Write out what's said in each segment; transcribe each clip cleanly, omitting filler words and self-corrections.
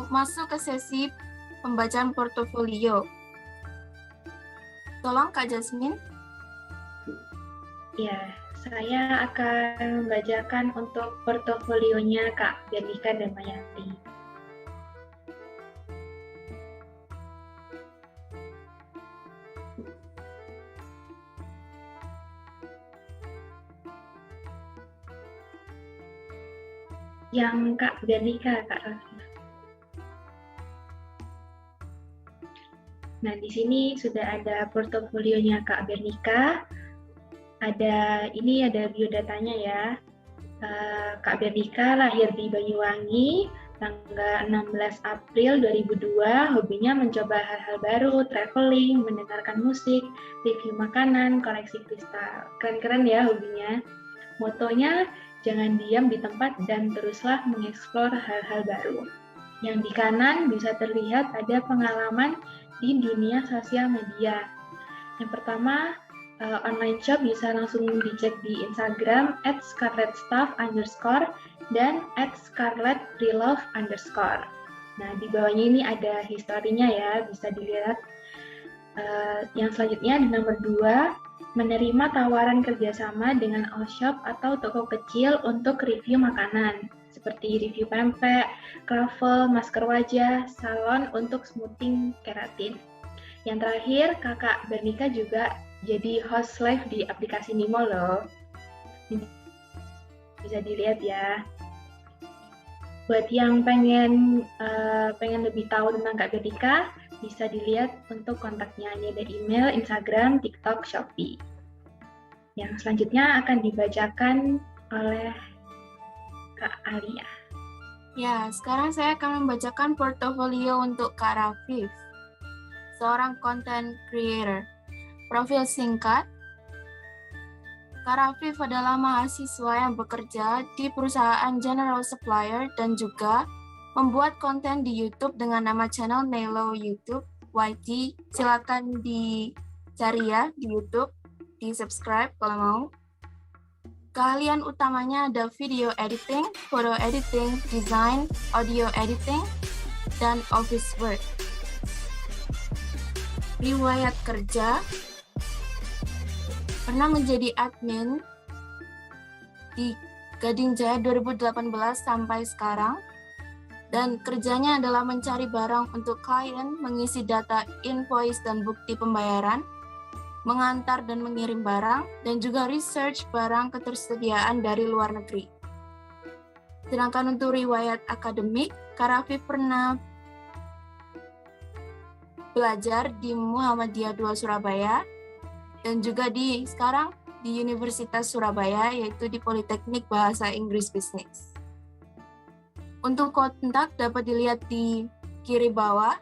masuk ke sesi pembacaan portofolio. Tolong Kak Jasmine. Ya, saya akan membacakan untuk portofolionya Kak Bernika dan Mayanti. Yang Kak Bernika, Kak Raffi. Nah, di sini sudah ada portofolionya Kak Bernika. Ada biodatanya ya. Kak Bernika lahir di Banyuwangi tanggal 16 April 2002. Hobinya mencoba hal-hal baru, traveling, mendengarkan musik, review makanan, koleksi kristal. Keren-keren ya hobinya. Motonya, jangan diam di tempat dan teruslah mengeksplor hal-hal baru. Yang di kanan bisa terlihat ada pengalaman di dunia sosial media. Yang pertama, online shop bisa langsung dicek di Instagram @scarletstaff_ dan @scarletprelove_. Nah, di bawahnya ini ada historinya ya, bisa dilihat. Yang selanjutnya di nomor 2, menerima tawaran kerjasama dengan all-shop atau toko kecil untuk review makanan, seperti review pempek, kroffel, masker wajah, salon untuk smoothing keratin. Yang terakhir, Kakak Bernika juga jadi host live di aplikasi Nimo loh. Bisa dilihat ya. Buat yang pengen lebih tahu tentang Kak Bernika, bisa dilihat untuk kontaknya. Ini ada email, Instagram, TikTok, Shopee. Yang selanjutnya akan dibacakan oleh Kak Alia. Ya, sekarang saya akan membacakan portofolio untuk Kak Rafif, seorang content creator. Profil singkat, Kak Rafif adalah mahasiswa yang bekerja di perusahaan General Supplier dan juga membuat konten di YouTube dengan nama channel Nelo YouTube YT. Silakan dicari ya di YouTube, di subscribe kalau mau. Keahlian utamanya ada video editing, photo editing, design, audio editing, dan office work. Riwayat kerja, pernah menjadi admin di Gading Jaya 2018 sampai sekarang, dan kerjanya adalah mencari barang untuk klien, mengisi data invoice dan bukti pembayaran, mengantar dan mengirim barang, dan juga research barang ketersediaan dari luar negeri. Sedangkan untuk riwayat akademik, Kak Raffi pernah belajar di Muhammadiyah II Surabaya, dan juga sekarang di Universitas Surabaya, yaitu di Politeknik Bahasa Inggris Bisnis. Untuk kontak dapat dilihat di kiri bawah.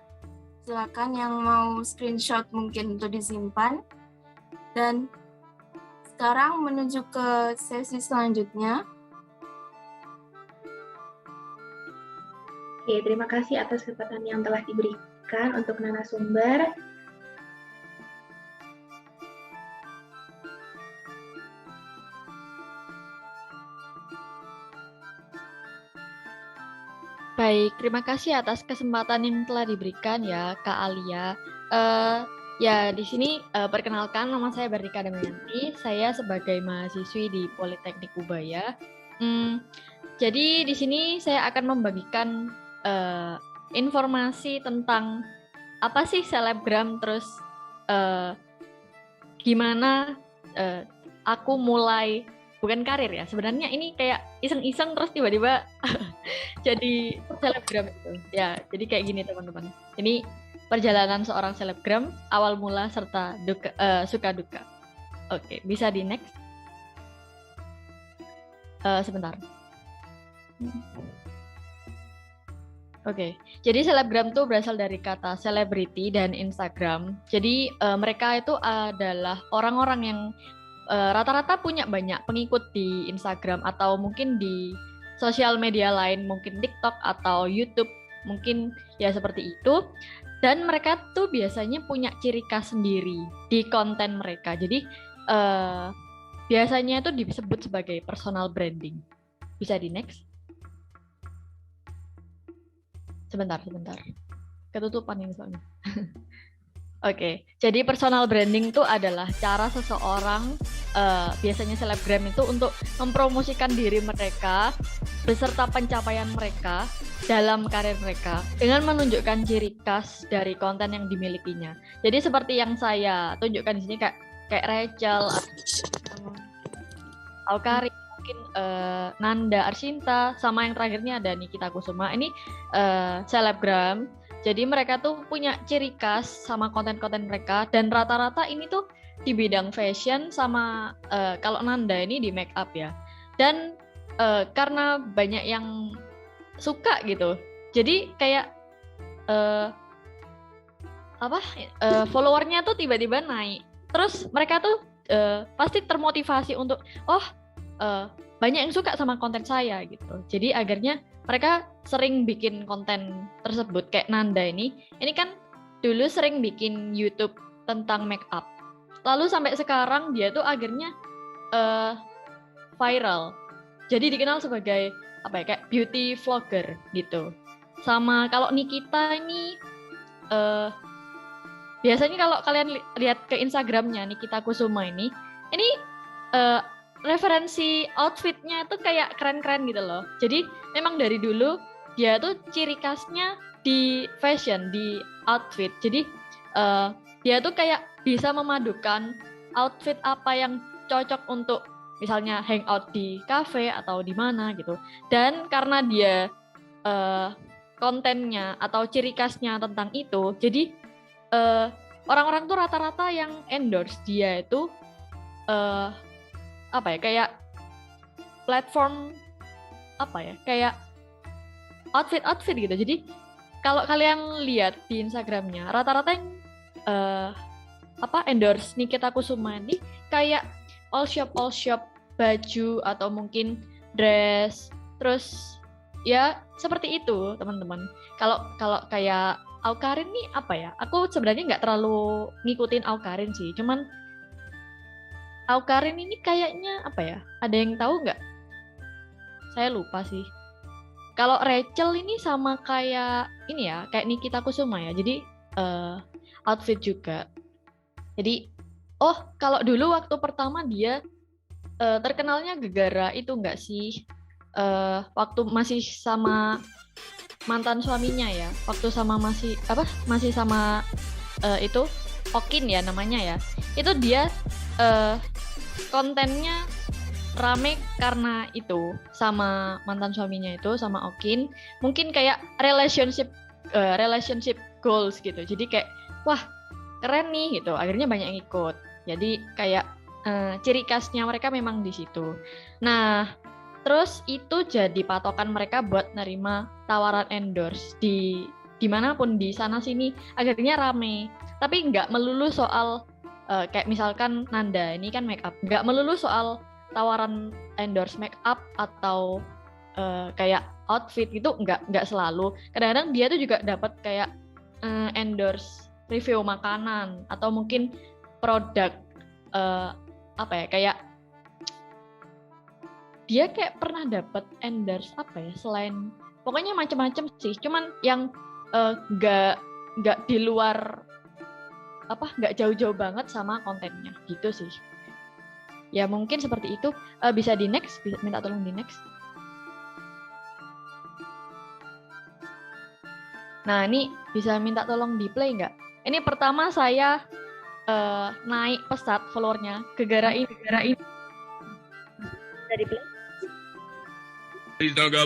Silakan yang mau screenshot mungkin untuk disimpan. Dan sekarang menuju ke sesi selanjutnya. Oke, terima kasih atas kesempatan yang telah diberikan untuk narasumber. Baik, terima kasih atas kesempatan yang telah diberikan ya, Kak Alia. Ya, di sini perkenalkan, nama saya Bernika Damayanti. Saya sebagai mahasiswi di Politeknik Ubaya. Jadi di sini saya akan membagikan informasi tentang apa sih selebgram, terus gimana aku mulai, bukan karir ya, sebenarnya ini kayak iseng-iseng terus tiba-tiba jadi selebgram itu. Ya, jadi kayak gini teman-teman. Ini perjalanan seorang selebgram, awal mula serta suka duka. Oke, bisa di next. Sebentar. Oke, jadi selebgram tuh berasal dari kata celebrity dan Instagram. Jadi mereka itu adalah orang-orang yang rata-rata punya banyak pengikut di Instagram atau mungkin di sosial media lain, mungkin TikTok atau YouTube, mungkin ya seperti itu. Dan mereka tuh biasanya punya ciri khas sendiri di konten mereka. Jadi biasanya itu disebut sebagai personal branding. Bisa di next. Sebentar. Ketutupan ini soalnya. Oke, jadi personal branding itu adalah cara seseorang, biasanya selebgram itu untuk mempromosikan diri mereka beserta pencapaian mereka dalam karir mereka dengan menunjukkan ciri khas dari konten yang dimilikinya. Jadi seperti yang saya tunjukkan di sini kayak Rachel, Awkarin, mungkin Nanda Arsinta, sama yang terakhirnya ada Nikita Kusuma. Ini selebgram. Jadi mereka tuh punya ciri khas sama konten-konten mereka, dan rata-rata ini tuh di bidang fashion sama kalau Nanda ini di make up ya. Dan karena banyak yang suka gitu, jadi kayak followernya tuh tiba-tiba naik. Terus mereka tuh pasti termotivasi untuk banyak yang suka sama konten saya gitu. Jadi akhirnya mereka sering bikin konten tersebut. Kayak Nanda ini kan dulu sering bikin YouTube tentang make up. Lalu sampai sekarang dia tuh akhirnya viral. Jadi dikenal sebagai kayak beauty vlogger gitu. Sama kalau Nikita ini biasanya kalau kalian lihat ke Instagramnya Nikita Kusuma ini referensi outfitnya itu kayak keren-keren gitu loh. Jadi memang dari dulu dia tuh ciri khasnya di fashion, di outfit. Jadi dia tuh kayak bisa memadukan outfit apa yang cocok untuk misalnya hangout di cafe atau di mana gitu. Dan karena dia kontennya atau ciri khasnya tentang itu, jadi orang-orang tuh rata-rata yang endorse dia itu kayak platform kayak outfit gitu. Jadi kalau kalian lihat di Instagramnya rata-rata yang endorse Nikita Kusuma ini kayak all shop baju atau mungkin dress, terus ya seperti itu teman-teman. Kalau kayak Awkarin nih aku sebenarnya nggak terlalu ngikutin Awkarin sih, cuman Awkarin ini kayaknya ada yang tahu nggak? Saya lupa sih. Kalau Rachel ini sama kayak kayak Nikita Kusuma ya. Jadi outfit juga. Jadi kalau dulu waktu pertama dia terkenalnya gegara itu nggak sih? Waktu masih sama mantan suaminya ya. Waktu sama masih sama itu Okin ya namanya ya. Itu dia kontennya rame karena itu sama mantan suaminya itu sama Okin, mungkin kayak relationship goals gitu. Jadi kayak wah keren nih gitu, akhirnya banyak yang ikut. Jadi kayak ciri khasnya mereka memang di situ. Nah terus itu jadi patokan mereka buat nerima tawaran endorse di dimanapun di sana sini, akhirnya rame. Tapi nggak melulu soal kayak misalkan Nanda ini kan make up, nggak melulu soal tawaran endorse make up atau kayak outfit gitu, nggak selalu. Kadang-kadang dia tuh juga dapat kayak endorse review makanan atau mungkin produk kayak dia kayak pernah dapat endorse selain pokoknya macam-macam sih. Cuman yang nggak di luar nggak jauh-jauh banget sama kontennya gitu sih. Ya mungkin seperti itu. Bisa di next, bisa minta tolong di next. Nah ini bisa minta tolong di play nggak? Ini pertama saya naik pesat followernya gegara ini. Dari play. Please don't go.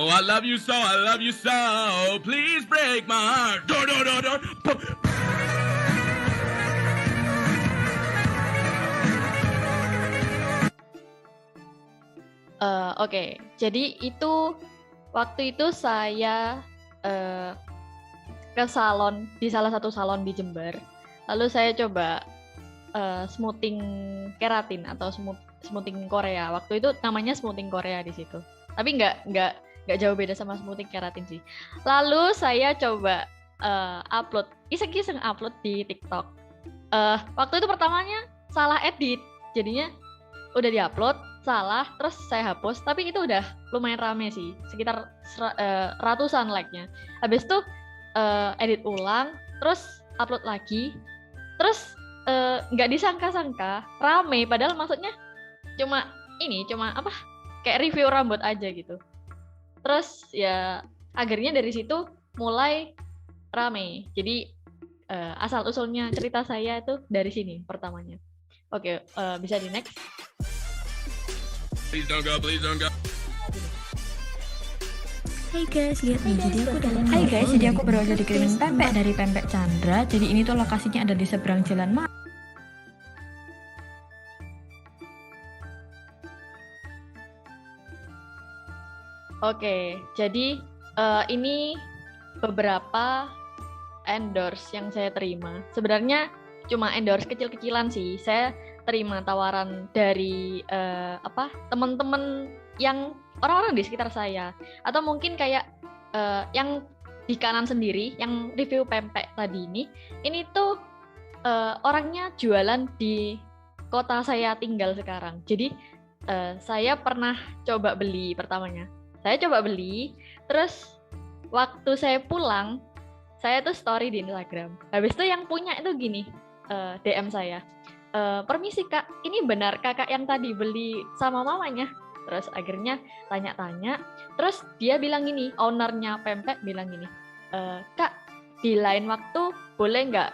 I love you so. Please break my heart. Do. Oke. Jadi itu waktu itu saya ke salon, di salah satu salon di Jember. Lalu saya coba smoothing keratin atau smoothing Korea. Waktu itu namanya smoothing Korea di situ. Tapi nggak jauh beda sama smoothing keratin sih. Lalu saya coba upload, iseng-iseng upload di TikTok. Waktu itu pertamanya salah edit, jadinya udah diupload, salah, terus saya hapus, tapi itu udah lumayan rame sih, sekitar ratusan like-nya. Habis itu edit ulang, terus upload lagi, terus nggak disangka-sangka rame, padahal maksudnya cuma apa, kayak review rambut aja gitu. Terus ya akhirnya dari situ mulai rame. Jadi asal usulnya cerita saya itu dari sini pertamanya. Oke, bisa di next. Please don't go, please don't go. Hai guys, lihat nih, jadi aku baru aja dikirimin pempek dari Pempek Chandra. Jadi ini tuh lokasinya ada di seberang Jalan Ma. Oke, jadi ini beberapa endorse yang saya terima. Sebenarnya cuma endorse kecil-kecilan sih. Saya terima tawaran dari teman-teman yang orang-orang di sekitar saya, atau mungkin kayak yang di kanan sendiri yang review pempek tadi ini tuh orangnya jualan di kota saya tinggal sekarang. Jadi saya pernah coba beli pertamanya. Saya coba beli, terus waktu saya pulang, saya tuh story di Instagram. Habis itu yang punya itu gini, DM saya. Permisi kak, ini benar kakak yang tadi beli sama mamanya? Terus akhirnya tanya-tanya, terus dia bilang gini, ownernya pempek bilang gini, kak di lain waktu boleh nggak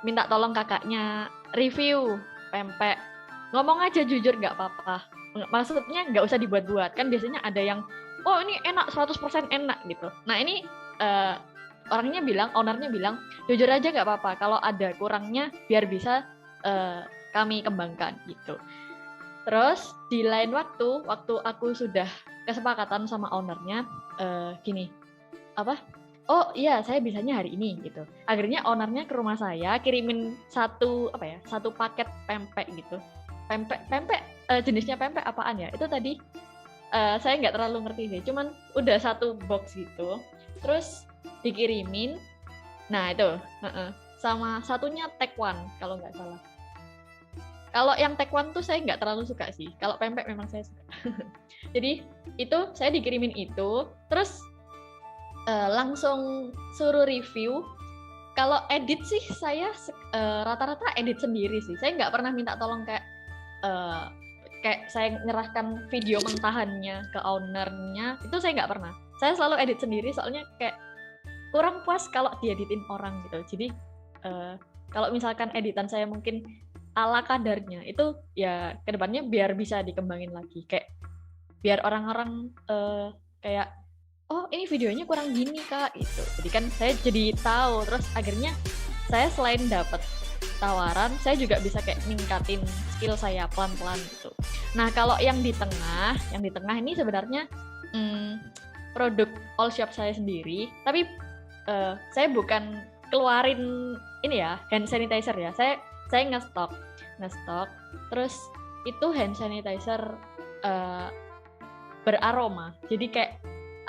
minta tolong kakaknya review pempek, ngomong aja jujur nggak apa-apa, maksudnya nggak usah dibuat-buat, kan biasanya ada yang oh ini enak 100% enak gitu. Nah ini ownernya bilang jujur aja nggak apa-apa, kalau ada kurangnya biar bisa kami kembangkan gitu. Terus di lain waktu aku sudah kesepakatan sama ownernya gini, oh iya saya bisanya hari ini gitu. Akhirnya ownernya ke rumah saya kirimin satu paket pempek gitu. Pempek jenisnya pempek apaan ya? Itu tadi saya nggak terlalu ngerti sih, cuman udah satu box gitu. Terus dikirimin. Nah itu, sama satunya Taekwon kalau nggak salah. Kalau yang Taekwon tuh saya nggak terlalu suka sih. Kalau pempek memang saya suka. Jadi itu saya dikirimin itu, terus langsung suruh review. Kalau edit sih saya rata-rata edit sendiri sih. Saya nggak pernah minta tolong kayak saya nyerahkan video mentahannya ke ownernya. Itu saya nggak pernah. Saya selalu edit sendiri soalnya kayak kurang puas kalau dieditin orang gitu. Jadi kalau misalkan editan saya mungkin ala kadarnya, itu ya kedepannya biar bisa dikembangin lagi, kayak biar orang-orang kayak oh ini videonya kurang gini kak gitu. Jadi kan saya jadi tahu, terus akhirnya saya selain dapat tawaran, saya juga bisa kayak ningkatin skill saya pelan-pelan gitu. Nah kalau yang di tengah ini sebenarnya produk all shop saya sendiri, tapi saya bukan keluarin ini ya hand sanitizer ya, saya ngestok, terus itu hand sanitizer beraroma, jadi kayak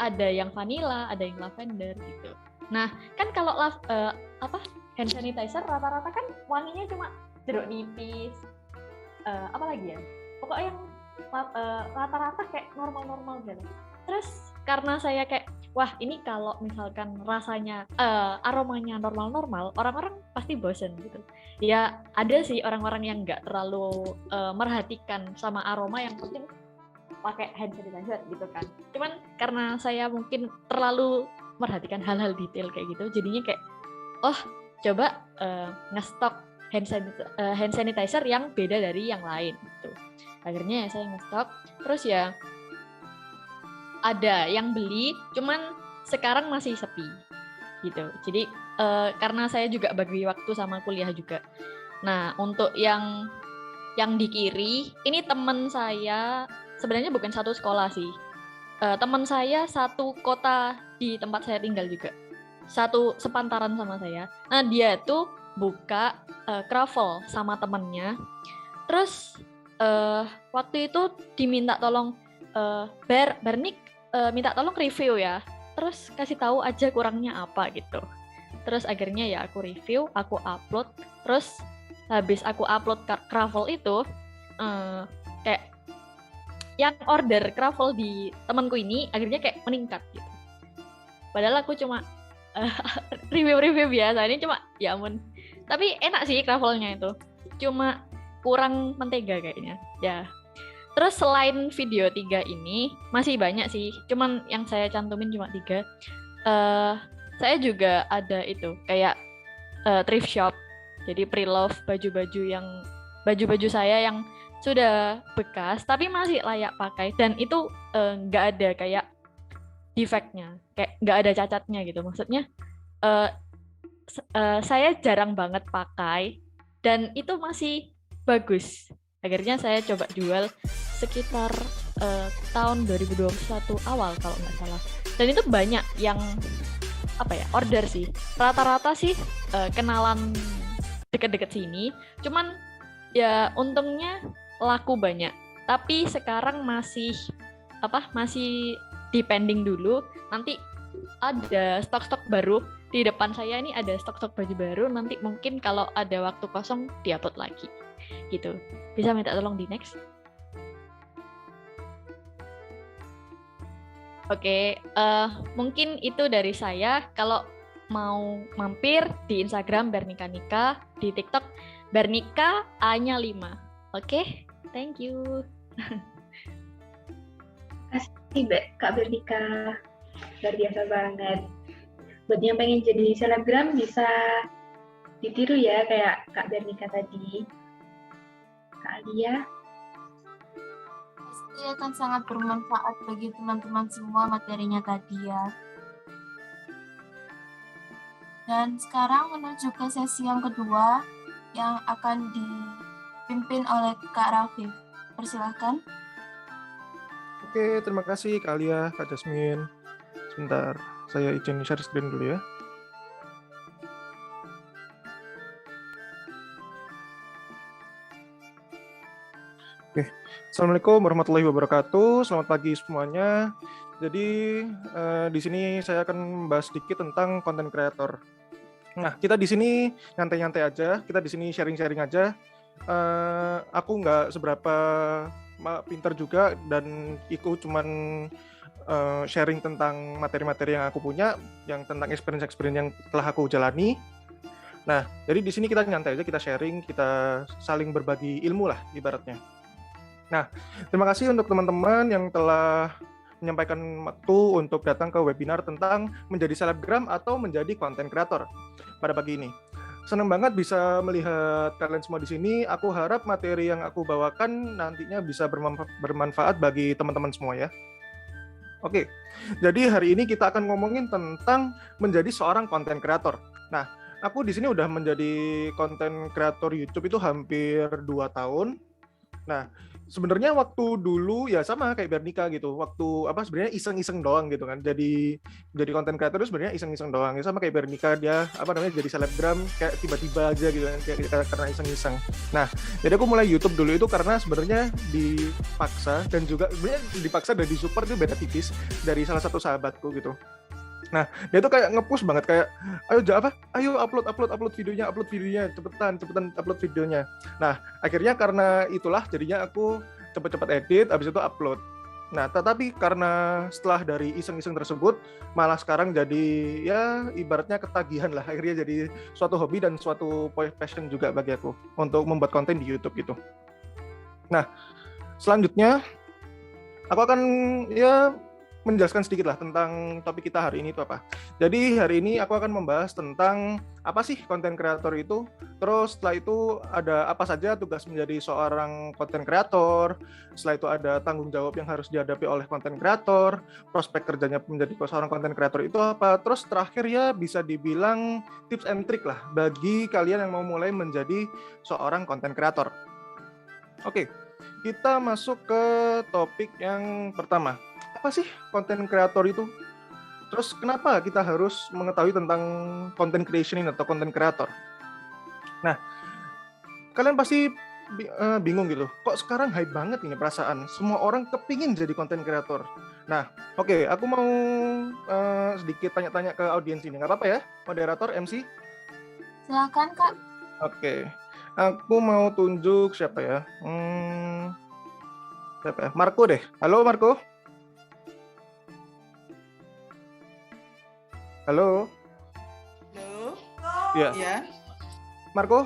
ada yang vanilla, ada yang lavender gitu. Nah kan kalau hand sanitizer rata-rata kan wanginya cuma jeruk nipis, apalagi ya, pokoknya yang rata-rata kayak normal-normal gitu. Terus karena saya kayak wah ini kalau misalkan rasanya aromanya normal-normal, orang-orang pasti bosen gitu. Ya ada sih orang-orang yang nggak terlalu merhatikan sama aroma, yang penting pakai hand sanitizer gitu kan. Cuman karena saya mungkin terlalu merhatikan hal-hal detail kayak gitu, jadinya kayak oh coba ngestok hand sanitizer yang beda dari yang lain gitu. Akhirnya saya ngestok, terus ya ada yang beli, cuman sekarang masih sepi gitu. Jadi karena saya juga bagi waktu sama kuliah juga. Nah untuk yang di kiri ini teman saya, sebenarnya bukan satu sekolah sih, teman saya satu kota di tempat saya tinggal juga, satu sepantaran sama saya. Nah dia tuh buka Kravel sama temennya, terus waktu itu diminta tolong Bernik minta tolong review ya, terus kasih tahu aja kurangnya apa gitu. Terus akhirnya ya aku review, aku upload, terus habis aku upload Kravel itu kayak yang order Kravel di temanku ini akhirnya kayak meningkat gitu. Padahal aku cuma review-review biasa, ini cuma ya ampun. Tapi enak sih Kravelnya itu. Cuma kurang mentega kayaknya. Ya. Terus selain video 3 ini masih banyak sih. Cuman yang saya cantumin cuma 3. Saya juga ada itu kayak thrift shop. Jadi pre-love baju-baju saya yang sudah bekas tapi masih layak pakai dan itu nggak ada kayak defectnya, kayak nggak ada cacatnya gitu. Maksudnya saya jarang banget pakai dan itu masih bagus. Akhirnya saya coba jual sekitar tahun 2021 awal kalau nggak salah. Dan itu banyak yang order sih. Rata-rata sih kenalan deket-deket sini. Cuman ya untungnya laku banyak. Tapi sekarang masih depending dulu. Nanti ada stok-stok baru di depan saya, ini ada stok-stok baju baru. Nanti mungkin kalau ada waktu kosong diupload lagi. Gitu. Bisa minta tolong di next. Oke, mungkin itu dari saya. Kalau mau mampir di Instagram Bernika Nika, di TikTok Bernika A-nya 5. Oke, thank you. Kasih Kak Bernika, luar biasa banget. Buat yang pengen jadi selebgram bisa ditiru ya kayak Kak Bernika tadi. Kak Alia. Pasti akan sangat bermanfaat bagi teman-teman semua materinya tadi ya. Dan sekarang menuju ke sesi yang kedua yang akan dipimpin oleh Kak Rafif. Persilahkan. Oke, terima kasih Kak Alia, Kak Jasmine. Sebentar, saya izin share screen dulu ya. Oke, Assalamualaikum warahmatullahi wabarakatuh. Selamat pagi semuanya. Jadi di sini saya akan membahas sedikit tentang konten kreator. Nah, kita di sini nyantai-nyantai aja. Kita di sini sharing-sharing aja. Aku nggak seberapa pinter juga dan ikut cuman sharing tentang materi-materi yang aku punya, yang tentang experience-experience yang telah aku jalani. Nah, jadi di sini kita nyantai aja, kita sharing, kita saling berbagi ilmu lah ibaratnya. Nah, terima kasih untuk teman-teman yang telah menyampaikan waktu untuk datang ke webinar tentang menjadi selebgram atau menjadi konten kreator pada pagi ini. Senang banget bisa melihat kalian semua di sini. Aku harap materi yang aku bawakan nantinya bisa bermanfaat bagi teman-teman semua ya. Oke, jadi hari ini kita akan ngomongin tentang menjadi seorang konten kreator. Nah, aku di sini udah menjadi konten kreator YouTube itu hampir 2 tahun. Nah, sebenarnya waktu dulu ya sama kayak Bernika gitu. Waktu sebenarnya iseng-iseng doang gitu kan. Jadi konten kreator itu sebenarnya iseng-iseng doang. Ya sama kayak Bernika, dia jadi selebgram kayak tiba-tiba aja gitu kan, kayak karena iseng-iseng. Nah, jadi aku mulai YouTube dulu itu karena sebenarnya dipaksa dan juga sebenarnya dipaksa dan disupport itu beda tipis dari salah satu sahabatku gitu. Nah, dia tuh kayak nge-push banget kayak ayo upload videonya, cepetan upload videonya. Nah, akhirnya karena itulah jadinya aku cepet-cepet edit, habis itu upload. Nah, tetapi karena setelah dari iseng-iseng tersebut malah sekarang jadi ya ibaratnya ketagihan lah, akhirnya jadi suatu hobi dan suatu passion juga bagi aku untuk membuat konten di YouTube gitu. Nah, selanjutnya aku akan menjelaskan sedikit lah tentang topik kita hari ini itu apa. Jadi hari ini aku akan membahas tentang apa sih konten kreator itu, terus setelah itu ada apa saja tugas menjadi seorang konten kreator, setelah itu ada tanggung jawab yang harus dihadapi oleh konten kreator, prospek kerjanya menjadi seorang konten kreator itu apa, terus terakhir ya bisa dibilang tips and trick lah bagi kalian yang mau mulai menjadi seorang konten kreator. Oke, kita masuk ke topik yang pertama. Apa sih konten kreator itu? Terus kenapa kita harus mengetahui tentang content creation atau konten kreator? Nah, kalian pasti bingung gitu. Kok sekarang hype banget ini perasaan? Semua orang kepingin jadi konten kreator. Nah, oke, aku mau sedikit tanya-tanya ke audiens ini. Nggak apa-apa ya, moderator, MC? Silakan, Kak. Oke. Aku mau tunjuk siapa ya? Siapa ya? Marco deh. Halo Marco. Halo. Halo. Ya. Ya. Marco,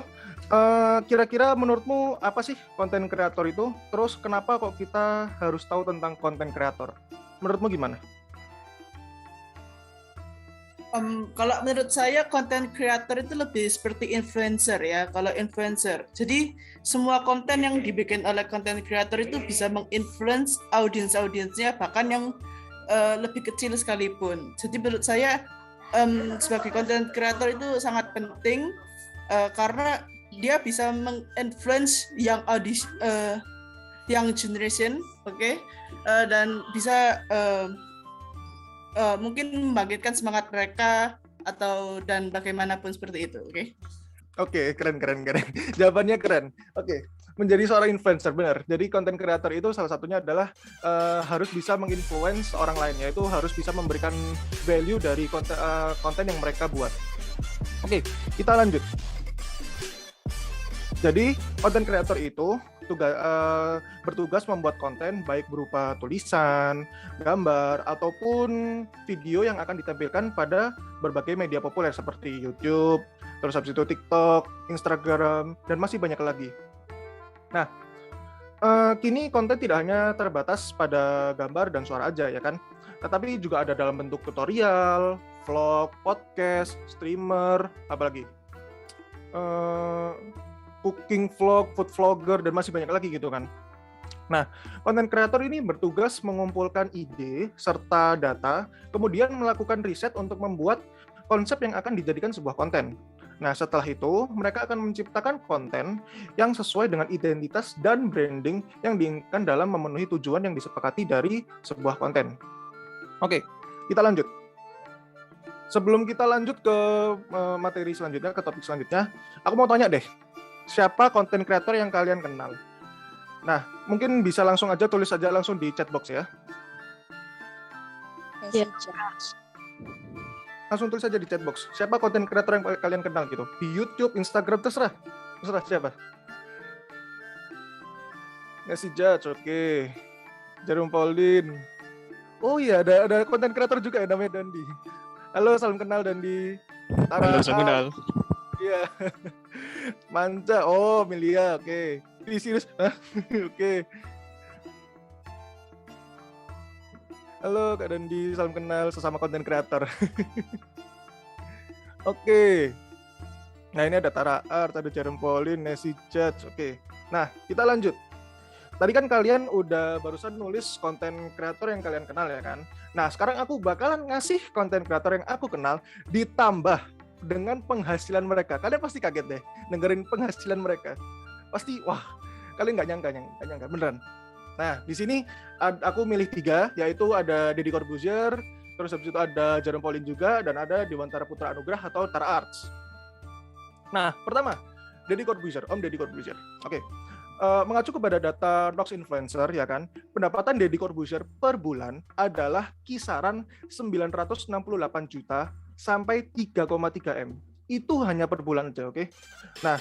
kira-kira menurutmu apa sih konten kreator itu? Terus kenapa kok kita harus tahu tentang konten kreator? Menurutmu gimana? Kalau menurut saya konten creator itu lebih seperti influencer ya. Kalau influencer, jadi semua konten yang dibikin oleh konten creator itu bisa menginfluence audiensnya, bahkan yang lebih kecil sekalipun. Jadi menurut saya sebagai konten creator itu sangat penting karena dia bisa menginfluence young generation, oke, dan bisa mungkin membangkitkan semangat mereka dan bagaimanapun seperti itu, oke? Oke, keren. Jawabannya keren. Oke, menjadi seorang influencer, benar. Jadi konten kreator itu salah satunya adalah harus bisa menginfluence orang lain, yaitu harus bisa memberikan value dari konten yang mereka buat. Oke, kita lanjut. Jadi konten kreator itu bertugas membuat konten baik berupa tulisan, gambar, ataupun video yang akan ditampilkan pada berbagai media populer seperti YouTube, terus habis itu TikTok, Instagram, dan masih banyak lagi. Nah, kini konten tidak hanya terbatas pada gambar dan suara aja ya kan, tetapi juga ada dalam bentuk tutorial, vlog, podcast, streamer, apalagi cooking vlog, food vlogger, dan masih banyak lagi gitu kan. Nah, konten kreator ini bertugas mengumpulkan ide serta data, kemudian melakukan riset untuk membuat konsep yang akan dijadikan sebuah konten. Nah, setelah itu, mereka akan menciptakan konten yang sesuai dengan identitas dan branding yang diinginkan dalam memenuhi tujuan yang disepakati dari sebuah konten. Oke, kita lanjut. Sebelum kita lanjut ke materi selanjutnya, ke topik selanjutnya, aku mau tanya deh, siapa konten kreator yang kalian kenal? Nah, mungkin bisa langsung aja tulis aja langsung di chat box ya. Ya. Langsung tulis aja di chat box. Siapa konten kreator yang kalian kenal gitu? Di YouTube, Instagram, terserah siapa. Ngasih judge, oke. Jarum Pauline. Oh iya, ada konten kreator juga ya namanya Dandi. Halo, salam kenal Dandi. Halo, salam kenal. Iya. Manca. Oh, Milia. Oke. Serius. Oke. Halo Kak Dandi, salam kenal sesama konten kreator. Oke. Nah, ini ada Tara Art, ada Jarum Pauline, Nessie Judge. Oke. Nah, kita lanjut. Tadi kan kalian udah barusan nulis konten kreator yang kalian kenal ya kan? Nah, sekarang aku bakalan ngasih konten kreator yang aku kenal ditambah dengan penghasilan mereka. Kalian pasti kaget deh dengerin penghasilan mereka. Pasti, wah, kalian nggak nyangka, beneran. Nah, di sini aku milih 3, yaitu ada Deddy Corbuzier, terus habis itu ada Jarum Pauline juga, dan ada Dewantara Putra Anugrah atau Tara Arts. Nah, pertama, Deddy Corbuzier, Om Deddy Corbuzier. Oke. Mengacu kepada data Nox Influencer ya kan, pendapatan Deddy Corbuzier per bulan adalah kisaran 968 juta sampai 3,3 M. Itu hanya per bulan aja, oke? Nah,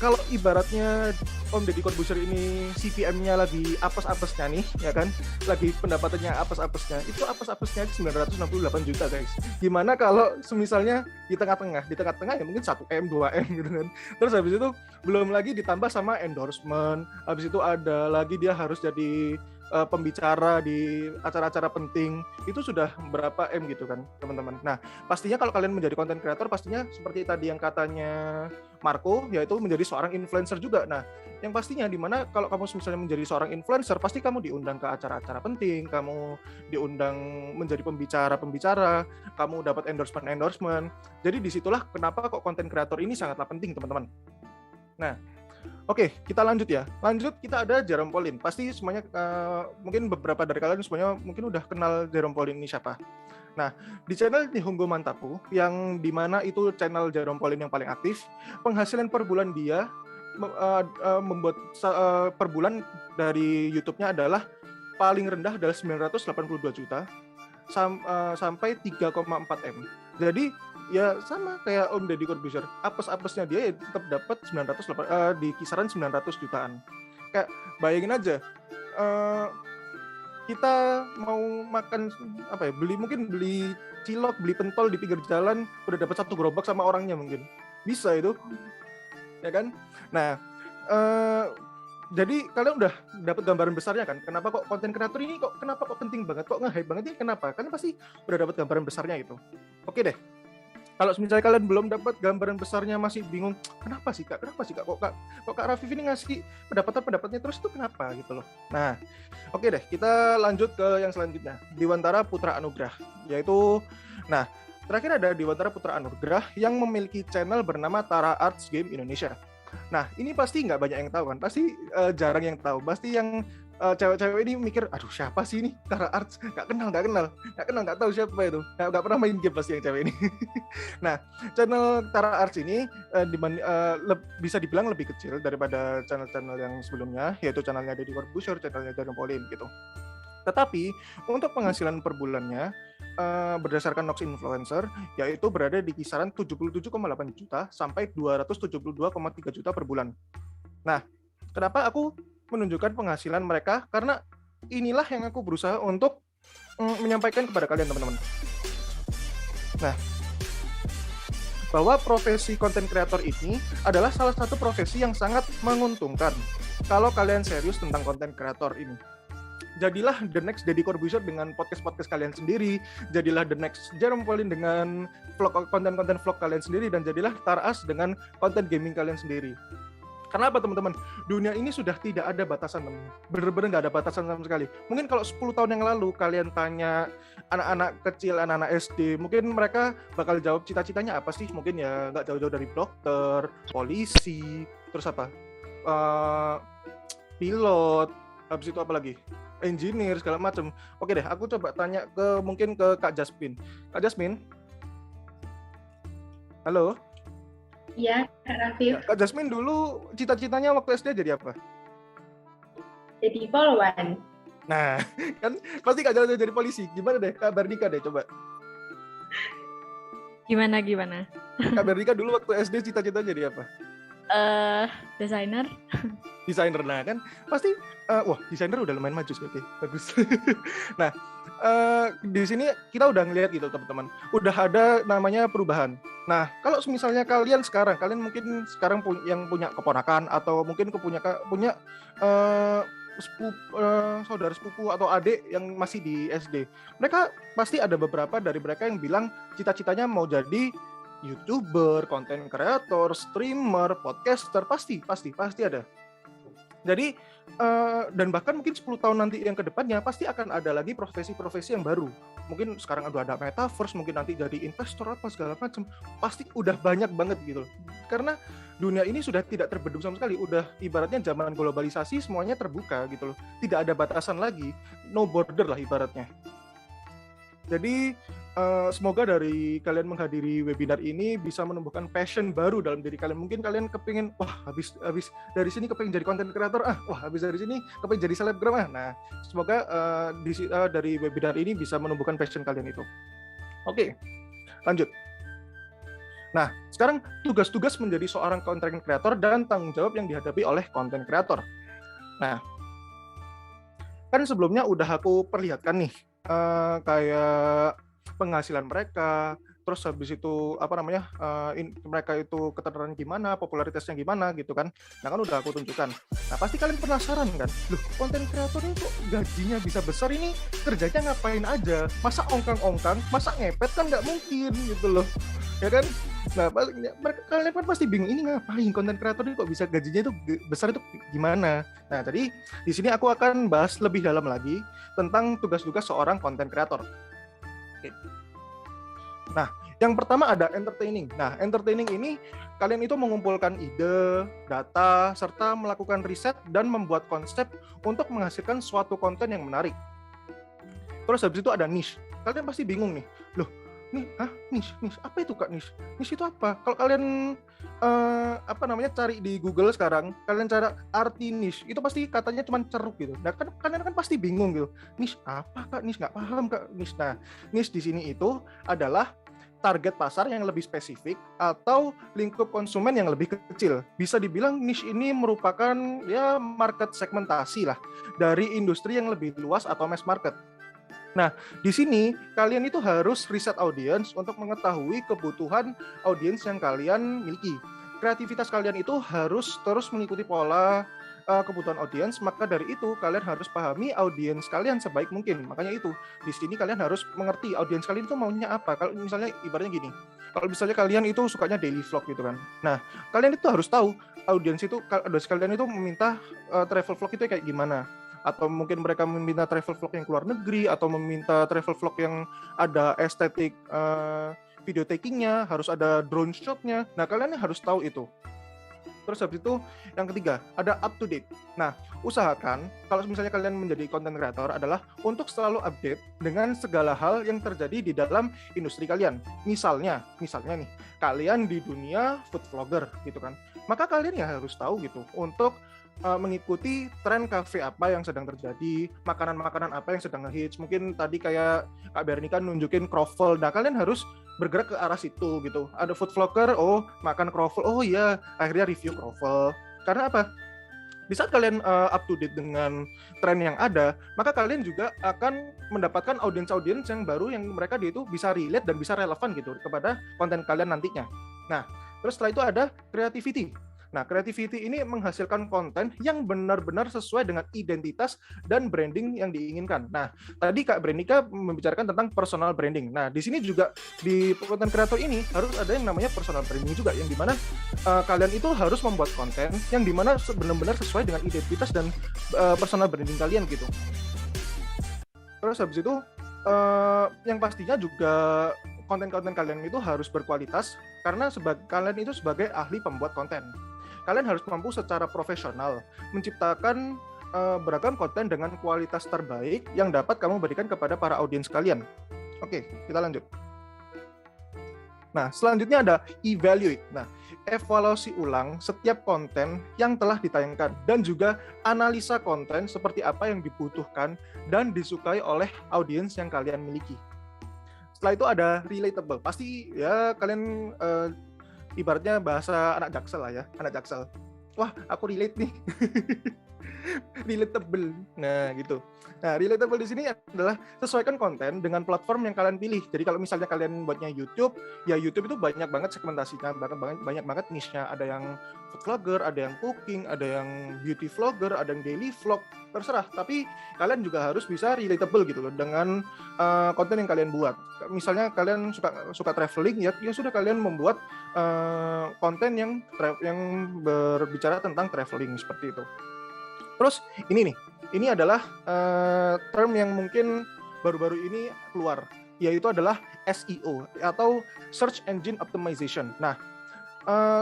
kalau ibaratnya Om Deddy Corbuzier ini CPM-nya lagi apes-apesnya nih, ya kan? Lagi pendapatannya apes-apesnya, itu apes-apesnya 968 juta, guys. Gimana kalau semisalnya di tengah-tengah ya mungkin 1M, 2M gitu kan. Terus habis itu belum lagi ditambah sama endorsement, habis itu ada lagi dia harus jadi pembicara di acara-acara penting, itu sudah berapa M gitu kan teman-teman. Nah, pastinya kalau kalian menjadi konten kreator pastinya seperti tadi yang katanya Marco, yaitu menjadi seorang influencer juga. Nah, yang pastinya dimana kalau kamu misalnya menjadi seorang influencer, pasti kamu diundang ke acara-acara penting, kamu diundang menjadi pembicara, kamu dapat endorsement. Jadi disitulah kenapa kok konten kreator ini sangatlah penting teman-teman. Nah, oke, kita lanjut ya. Lanjut, kita ada Jarum Pauline. Pasti semuanya, mungkin beberapa dari kalian semuanya mungkin udah kenal Jarum Pauline ini siapa. Nah, di channel Nihongo Mantaku, yang dimana itu channel Jarum Pauline yang paling aktif, penghasilan per bulan dia membuat per bulan dari YouTube-nya adalah paling rendah adalah 982 juta sampai 3,4 M. Jadi ya sama kayak Om Deddy Corbuzier, apes-apesnya dia ya tetap dapat 900 di kisaran 900 jutaan. Kayak bayangin aja, kita mau makan apa ya, beli cilok, beli pentol di pinggir jalan, udah dapat 1 gerobak sama orangnya mungkin. Bisa itu. Ya kan? Nah, jadi kalian udah dapat gambaran besarnya kan? Kenapa kok konten kreator ini kenapa kok penting banget? Kok nge-hype banget ini kenapa? Kalian pasti udah dapat gambaran besarnya gitu. Oke deh. Kalau misalnya kalian belum dapat gambaran besarnya, masih bingung, kenapa sih Kak? Kok Kak Rafif ini ngasih pendapatnya terus itu kenapa gitu loh. Nah, oke deh, kita lanjut ke yang selanjutnya. Diwantara Putra Anugrah, yaitu terakhir ada Diwantara Putra Anugrah yang memiliki channel bernama Tara Arts Game Indonesia. Nah, ini pasti nggak banyak yang tahu kan, pasti jarang yang tahu, pasti yang cewek-cewek ini mikir, aduh siapa sih ini Tara Arts, nggak tahu siapa itu, nggak pernah main game pasti yang cewek ini. Nah, channel Tara Arts ini bisa dibilang lebih kecil daripada channel-channel yang sebelumnya, yaitu channelnya Deddy Corbuzier, channelnya Darren Pauline gitu. Tetapi untuk penghasilan per bulannya berdasarkan Nox Influencer yaitu berada di kisaran 77,8 juta sampai 272,3 juta per bulan. Nah, kenapa aku menunjukkan penghasilan mereka? Karena inilah yang aku berusaha untuk menyampaikan kepada kalian teman-teman. Nah, bahwa profesi content creator ini adalah salah satu profesi yang sangat menguntungkan kalau kalian serius tentang content creator ini. Jadilah the next Deddy Corbuzier dengan podcast kalian sendiri, jadilah the next Jerome Pauline dengan konten-konten vlog kalian sendiri, dan jadilah Taras dengan konten gaming kalian sendiri. Karena apa teman-teman? Dunia ini sudah tidak ada batasan, bener-bener nggak ada batasan sama sekali. Mungkin kalau 10 tahun yang lalu kalian tanya anak-anak kecil, anak-anak SD, mungkin mereka bakal jawab cita-citanya apa sih? Mungkin ya nggak jauh-jauh dari dokter, polisi, terus apa? Pilot, habis itu apa lagi? Engineer, segala macam. Oke deh, aku coba tanya mungkin ke Kak Jasmine. Kak Jasmine? Halo? Iya, Kak Rafif. Kak Jasmine dulu cita-citanya waktu SD jadi apa? Jadi polwan. Nah, kan pasti Kak Jasmine jadi polisi. Gimana deh, Kak Berdika deh coba. Gimana? Kak Berdika dulu waktu SD cita-citanya jadi apa? Desainer. Desainer, nah kan pasti wah desainer udah lumayan maju sih, oke bagus. Nah di sini kita udah ngelihat gitu teman-teman, udah ada namanya perubahan. Nah kalau misalnya kalian mungkin sekarang yang punya keponakan atau mungkin punya saudara sepupu atau adik yang masih di SD, mereka pasti ada beberapa dari mereka yang bilang cita-citanya mau jadi YouTuber, konten kreator, streamer, podcaster, pasti ada. Jadi dan bahkan mungkin 10 tahun nanti yang kedepannya pasti akan ada lagi profesi-profesi yang baru. Mungkin sekarang ada metaverse, mungkin nanti jadi investor apa segala macam. Pasti udah banyak banget gitu. Karena dunia ini sudah tidak terbendung sama sekali. Udah ibaratnya zaman globalisasi semuanya terbuka gitu loh. Tidak ada batasan lagi, no border lah ibaratnya. Jadi semoga dari kalian menghadiri webinar ini bisa menumbuhkan passion baru dalam diri kalian. Mungkin kalian kepingin, wah habis dari sini kepingin jadi content creator, habis dari sini kepingin jadi selebgram. Nah semoga dari webinar ini bisa menumbuhkan passion kalian itu. Oke, lanjut. Nah sekarang tugas-tugas menjadi seorang content creator dan tanggung jawab yang dihadapi oleh content creator. Nah kan sebelumnya udah aku perlihatkan nih kayak penghasilan mereka, terus habis itu mereka itu ketenaran gimana, popularitasnya gimana gitu kan. Nah kan udah aku tunjukkan. Nah pasti kalian penasaran kan, loh konten kreator itu gajinya bisa besar, ini kerjanya ngapain aja, masa ongkang-ongkang, masa ngepet, kan nggak mungkin gitu loh ya kan. Nah kalian kan pasti bingung, ini ngapain konten kreator ini kok bisa gajinya itu besar, itu gimana. Nah jadi di sini aku akan bahas lebih dalam lagi tentang tugas-tugas seorang konten kreator. Nah, yang pertama ada entertaining. Nah, entertaining ini kalian itu mengumpulkan ide, data, serta melakukan riset dan membuat konsep untuk menghasilkan suatu konten yang menarik. Terus habis itu ada niche. Kalian pasti bingung nih, loh, niche, apa itu Kak niche? Niche itu apa? Kalau kalian cari di Google sekarang, kalian cari arti niche, itu pasti katanya cuma ceruk gitu. Nah, kalian kan pasti bingung gitu. Niche apa Kak? Niche nggak paham Kak niche. Nah, niche di sini itu adalah target pasar yang lebih spesifik atau lingkup konsumen yang lebih kecil. Bisa dibilang niche ini merupakan ya market segmentasi lah dari industri yang lebih luas atau mass market. Nah, di sini kalian itu harus riset audiens untuk mengetahui kebutuhan audiens yang kalian miliki. Kreativitas kalian itu harus terus mengikuti pola kebutuhan audiens, maka dari itu kalian harus pahami audiens kalian sebaik mungkin. Makanya itu, di sini kalian harus mengerti audiens kalian itu maunya apa. Kalau misalnya ibaratnya gini, kalau misalnya kalian itu sukanya daily vlog gitu kan. Nah, kalian itu harus tahu audiens kalian itu meminta travel vlog itu kayak gimana. Atau mungkin mereka meminta travel vlog yang keluar negeri, atau meminta travel vlog yang ada estetik video takingnya, harus ada drone shotnya. Nah, kalian harus tahu itu. Terus habis itu yang ketiga, ada up to date. Nah, usahakan kalau misalnya kalian menjadi content creator adalah untuk selalu update dengan segala hal yang terjadi di dalam industri kalian. Misalnya nih, kalian di dunia food vlogger gitu kan. Maka kalian ya harus tahu gitu untuk mengikuti tren cafe apa yang sedang terjadi, makanan-makanan apa yang sedang ngehits. Mungkin tadi kayak Kak Bernika nunjukin croffle. Nah, kalian harus bergerak ke arah situ gitu. Ada food vlogger, oh makan croffle, oh iya, akhirnya review croffle. Karena apa? Di saat kalian up to date dengan tren yang ada, maka kalian juga akan mendapatkan audiens-audiens yang baru yang mereka itu bisa relate dan bisa relevan gitu kepada konten kalian nantinya. Nah, terus setelah itu ada creativity. Nah, creativity ini menghasilkan konten yang benar-benar sesuai dengan identitas dan branding yang diinginkan. Nah, tadi Kak Bernika membicarakan tentang personal branding. Nah, di sini juga di content creator ini harus ada yang namanya personal branding juga, yang dimana kalian itu harus membuat konten yang dimana benar-benar sesuai dengan identitas dan personal branding kalian gitu. Terus habis itu, yang pastinya juga konten-konten kalian itu harus berkualitas, karena kalian itu sebagai ahli pembuat konten. Kalian harus mampu secara profesional menciptakan beragam konten dengan kualitas terbaik yang dapat kamu berikan kepada para audiens kalian. Oke, kita lanjut. Nah, selanjutnya ada evaluate. Nah, evaluasi ulang setiap konten yang telah ditayangkan dan juga analisa konten seperti apa yang dibutuhkan dan disukai oleh audiens yang kalian miliki. Setelah itu ada relatable. Pasti ya kalian ibaratnya bahasa anak Jaksel lah ya, anak Jaksel. Wah, aku relate nih. Relatable. Nah, gitu. Nah, relatable di sini adalah sesuaikan konten dengan platform yang kalian pilih. Jadi kalau misalnya kalian buatnya YouTube, ya YouTube itu banyak banget segmentasinya, banyak banget niche-nya. Ada yang food vlogger, ada yang cooking, ada yang beauty vlogger, ada yang daily vlog, terserah. Tapi kalian juga harus bisa relatable gitu loh dengan konten yang kalian buat. Misalnya kalian suka traveling, ya sudah kalian membuat konten yang berbicara tentang traveling seperti itu. Terus ini adalah term yang mungkin baru-baru ini keluar, yaitu adalah SEO atau Search Engine Optimization. Nah,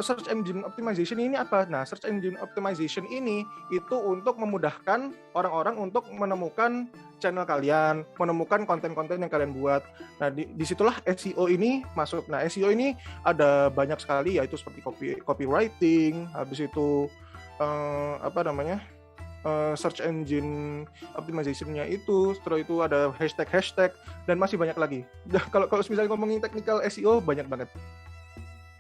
Search Engine Optimization ini apa? Nah, Search Engine Optimization ini itu untuk memudahkan orang-orang untuk menemukan channel kalian, menemukan konten-konten yang kalian buat. Nah, disitulah SEO ini masuk. Nah, SEO ini ada banyak sekali, yaitu seperti copywriting, habis itu search engine optimization-nya itu, setelah itu ada hashtag dan masih banyak lagi. Kalau misalnya ngomongin technical SEO banyak banget.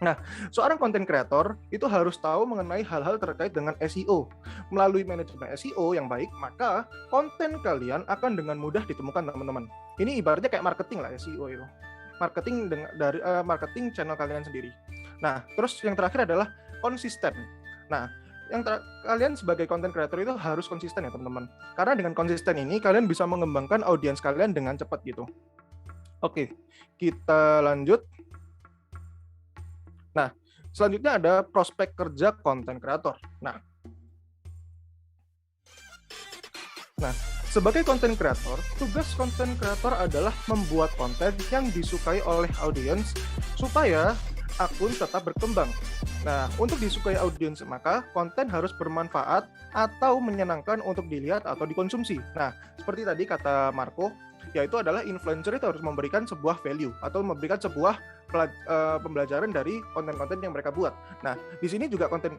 Nah, seorang content creator itu harus tahu mengenai hal-hal terkait dengan SEO. Melalui manajemen SEO yang baik, maka konten kalian akan dengan mudah ditemukan teman-teman. Ini ibaratnya kayak marketing lah SEO itu. Marketing dari marketing channel kalian sendiri. Nah, terus yang terakhir adalah konsisten. Nah, kalian sebagai content creator itu harus konsisten ya teman-teman. Karena dengan konsisten ini kalian bisa mengembangkan audiens kalian dengan cepat gitu. Oke, kita lanjut. Nah, selanjutnya ada prospek kerja content creator. Nah, sebagai content creator, tugas content creator adalah membuat konten yang disukai oleh audiens supaya akun tetap berkembang. Nah, untuk disukai audiens, maka konten harus bermanfaat atau menyenangkan untuk dilihat atau dikonsumsi. Nah, seperti tadi kata Marco, yaitu adalah influencer itu harus memberikan sebuah value atau memberikan sebuah pembelajaran dari konten-konten yang mereka buat. Nah, di sini juga konten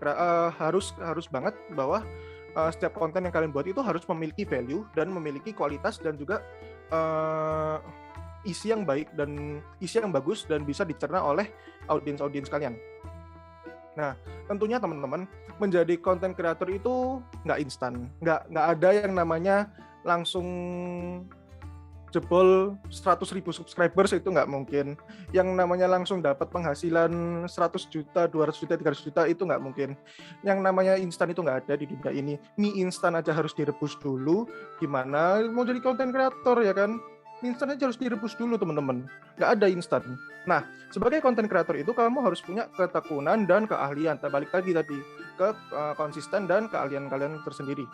harus banget bahwa setiap konten yang kalian buat itu harus memiliki value dan memiliki kualitas dan juga isi yang baik dan isi yang bagus dan bisa dicerna oleh audiens kalian. Nah, tentunya teman-teman, menjadi content creator itu nggak instan, nggak ada yang namanya langsung jebol 100.000 subscribers, itu nggak mungkin. Yang namanya langsung dapat penghasilan 100 juta, 200 juta, 300 juta itu nggak mungkin. Yang namanya instan itu nggak ada di dunia ini. Mie instan aja harus direbus dulu. Gimana mau jadi content creator ya kan? Mie instan aja harus direbus dulu teman-teman. Nggak ada instan. Nah, sebagai content creator itu kamu harus punya ketekunan dan keahlian. Balik lagi tadi ke konsisten dan keahlian kalian tersendiri.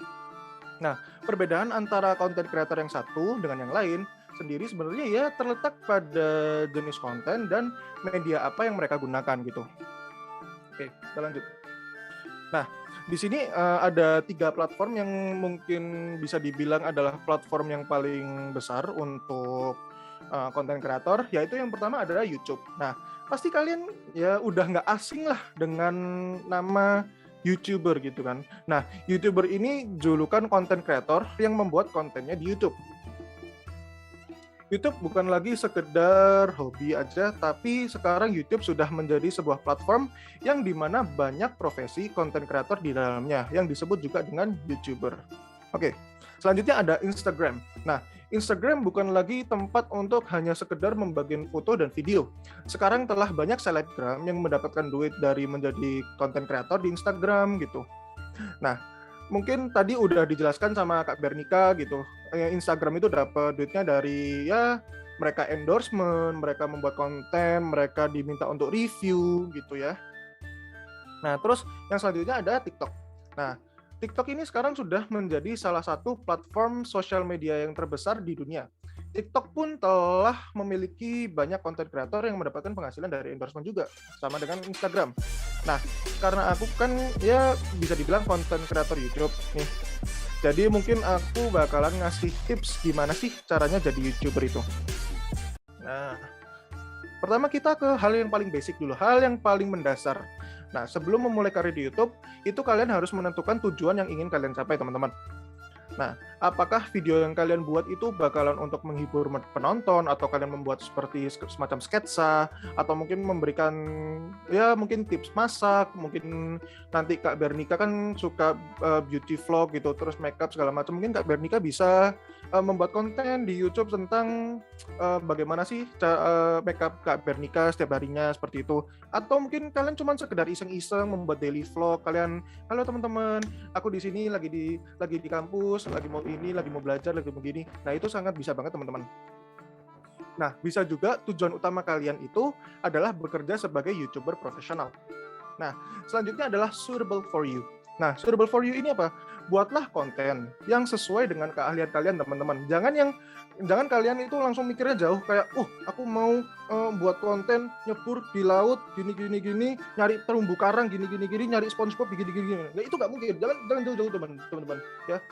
Nah, perbedaan antara content creator yang satu dengan yang lain sendiri sebenarnya ya terletak pada jenis konten dan media apa yang mereka gunakan gitu. Oke, kita lanjut. Nah, di sini ada 3 platform yang mungkin bisa dibilang adalah platform yang paling besar untuk content creator, yaitu yang pertama adalah YouTube. Nah, pasti kalian ya udah nggak asing lah dengan nama YouTuber gitu kan. Nah, YouTuber ini julukan content creator yang membuat kontennya di YouTube. YouTube bukan lagi sekedar hobi aja, tapi sekarang YouTube sudah menjadi sebuah platform yang dimana banyak profesi content creator di dalamnya, yang disebut juga dengan YouTuber. Oke, selanjutnya ada Instagram. Nah, Instagram bukan lagi tempat untuk hanya sekedar membagikan foto dan video. Sekarang telah banyak selebgram yang mendapatkan duit dari menjadi content creator di Instagram gitu. Nah, mungkin tadi udah dijelaskan sama Kak Bernika gitu. Instagram itu dapat duitnya dari ya mereka endorsement, mereka membuat konten, mereka diminta untuk review gitu ya. Nah, terus yang selanjutnya ada TikTok. Nah, TikTok ini sekarang sudah menjadi salah satu platform sosial media yang terbesar di dunia. TikTok pun telah memiliki banyak content creator yang mendapatkan penghasilan dari endorsement juga, sama dengan Instagram. Nah, karena aku kan ya bisa dibilang content creator YouTube nih. Jadi mungkin aku bakalan ngasih tips gimana sih caranya jadi YouTuber itu. Nah, pertama kita ke hal yang paling basic dulu, hal yang paling mendasar. Nah, sebelum memulai karir di YouTube, itu kalian harus menentukan tujuan yang ingin kalian capai, teman-teman. Nah, apakah video yang kalian buat itu bakalan untuk menghibur penonton, atau kalian membuat seperti semacam sketsa, atau mungkin memberikan ya mungkin tips masak, mungkin nanti Kak Bernika kan suka beauty vlog gitu, terus makeup segala macam, mungkin Kak Bernika bisa membuat konten di YouTube tentang bagaimana sih makeup Kak Bernika setiap harinya seperti itu. Atau mungkin kalian cuma sekedar iseng-iseng membuat daily vlog, kalian, halo teman-teman, aku di sini lagi di kampus, lagi mau belajar, lagi begini. Nah, itu sangat bisa banget teman-teman. Nah, bisa juga tujuan utama kalian itu adalah bekerja sebagai YouTuber profesional. Nah, selanjutnya adalah suitable for you. Nah, suitable for you ini apa? Buatlah konten yang sesuai dengan keahlian kalian, teman-teman. Jangan kalian itu langsung mikirnya jauh kayak, aku mau buat konten nyebur di laut gini, nyari terumbu karang gini, nyari SpongeBob gini. Nah, itu nggak mungkin. Jangan jauh-jauh teman-teman. Ya,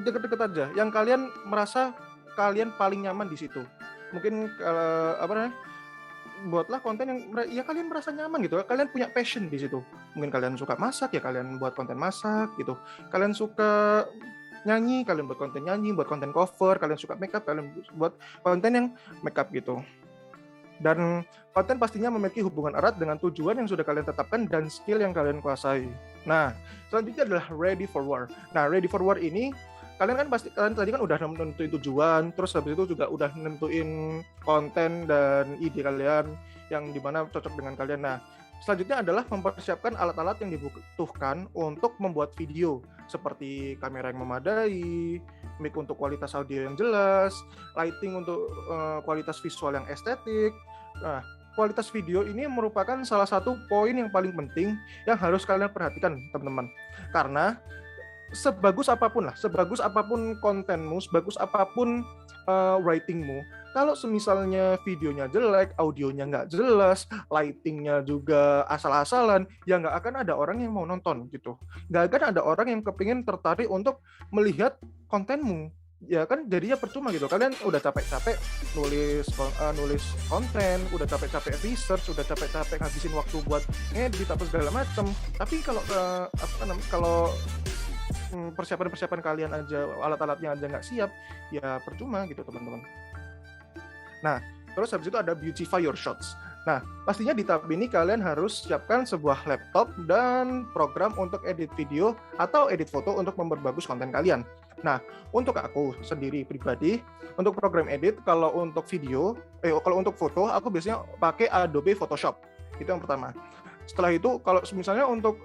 deket-deket aja. Yang kalian merasa kalian paling nyaman di situ. Mungkin buatlah konten yang ya kalian merasa nyaman gitu. Kalian punya passion di situ. Mungkin kalian suka masak ya kalian buat konten masak gitu. Kalian suka nyanyi, kalian buat konten nyanyi, buat konten cover, kalian suka makeup, kalian buat konten yang makeup gitu. Dan konten pastinya memiliki hubungan erat dengan tujuan yang sudah kalian tetapkan dan skill yang kalian kuasai. Nah, selanjutnya adalah ready for war. Nah, ready for war ini kalian tadi kan udah nentuin tujuan, terus habis itu juga udah nentuin konten dan ide kalian yang dimana cocok dengan kalian. Nah, selanjutnya adalah mempersiapkan alat-alat yang dibutuhkan untuk membuat video, seperti kamera yang memadai, mic untuk kualitas audio yang jelas, lighting untuk kualitas visual yang estetik. Nah, kualitas video ini merupakan salah satu poin yang paling penting yang harus kalian perhatikan, teman-teman. Karena sebagus apapun kontenmu, sebagus apapun writingmu, kalau semisalnya videonya jelek, audionya nggak jelas, lightingnya juga asal-asalan, ya nggak akan ada orang yang mau nonton gitu. Nggak akan ada orang yang kepingin tertarik untuk melihat kontenmu. Ya kan jadinya percuma gitu. Kalian udah capek-capek nulis konten, udah capek-capek research, udah capek-capek ngabisin waktu buat ngedit apa segala macam. Tapi kalau persiapan kalian aja, alat-alatnya aja nggak siap, ya percuma gitu teman-teman. Nah, Terus habis itu ada beautify your shots. Nah, pastinya di tahap ini kalian harus siapkan sebuah laptop dan program untuk edit video atau edit foto untuk memperbagus konten kalian. Nah, untuk aku sendiri pribadi, untuk program edit, kalau untuk video, kalau untuk foto, aku biasanya pakai Adobe Photoshop. Itu yang pertama. Setelah itu, kalau misalnya untuk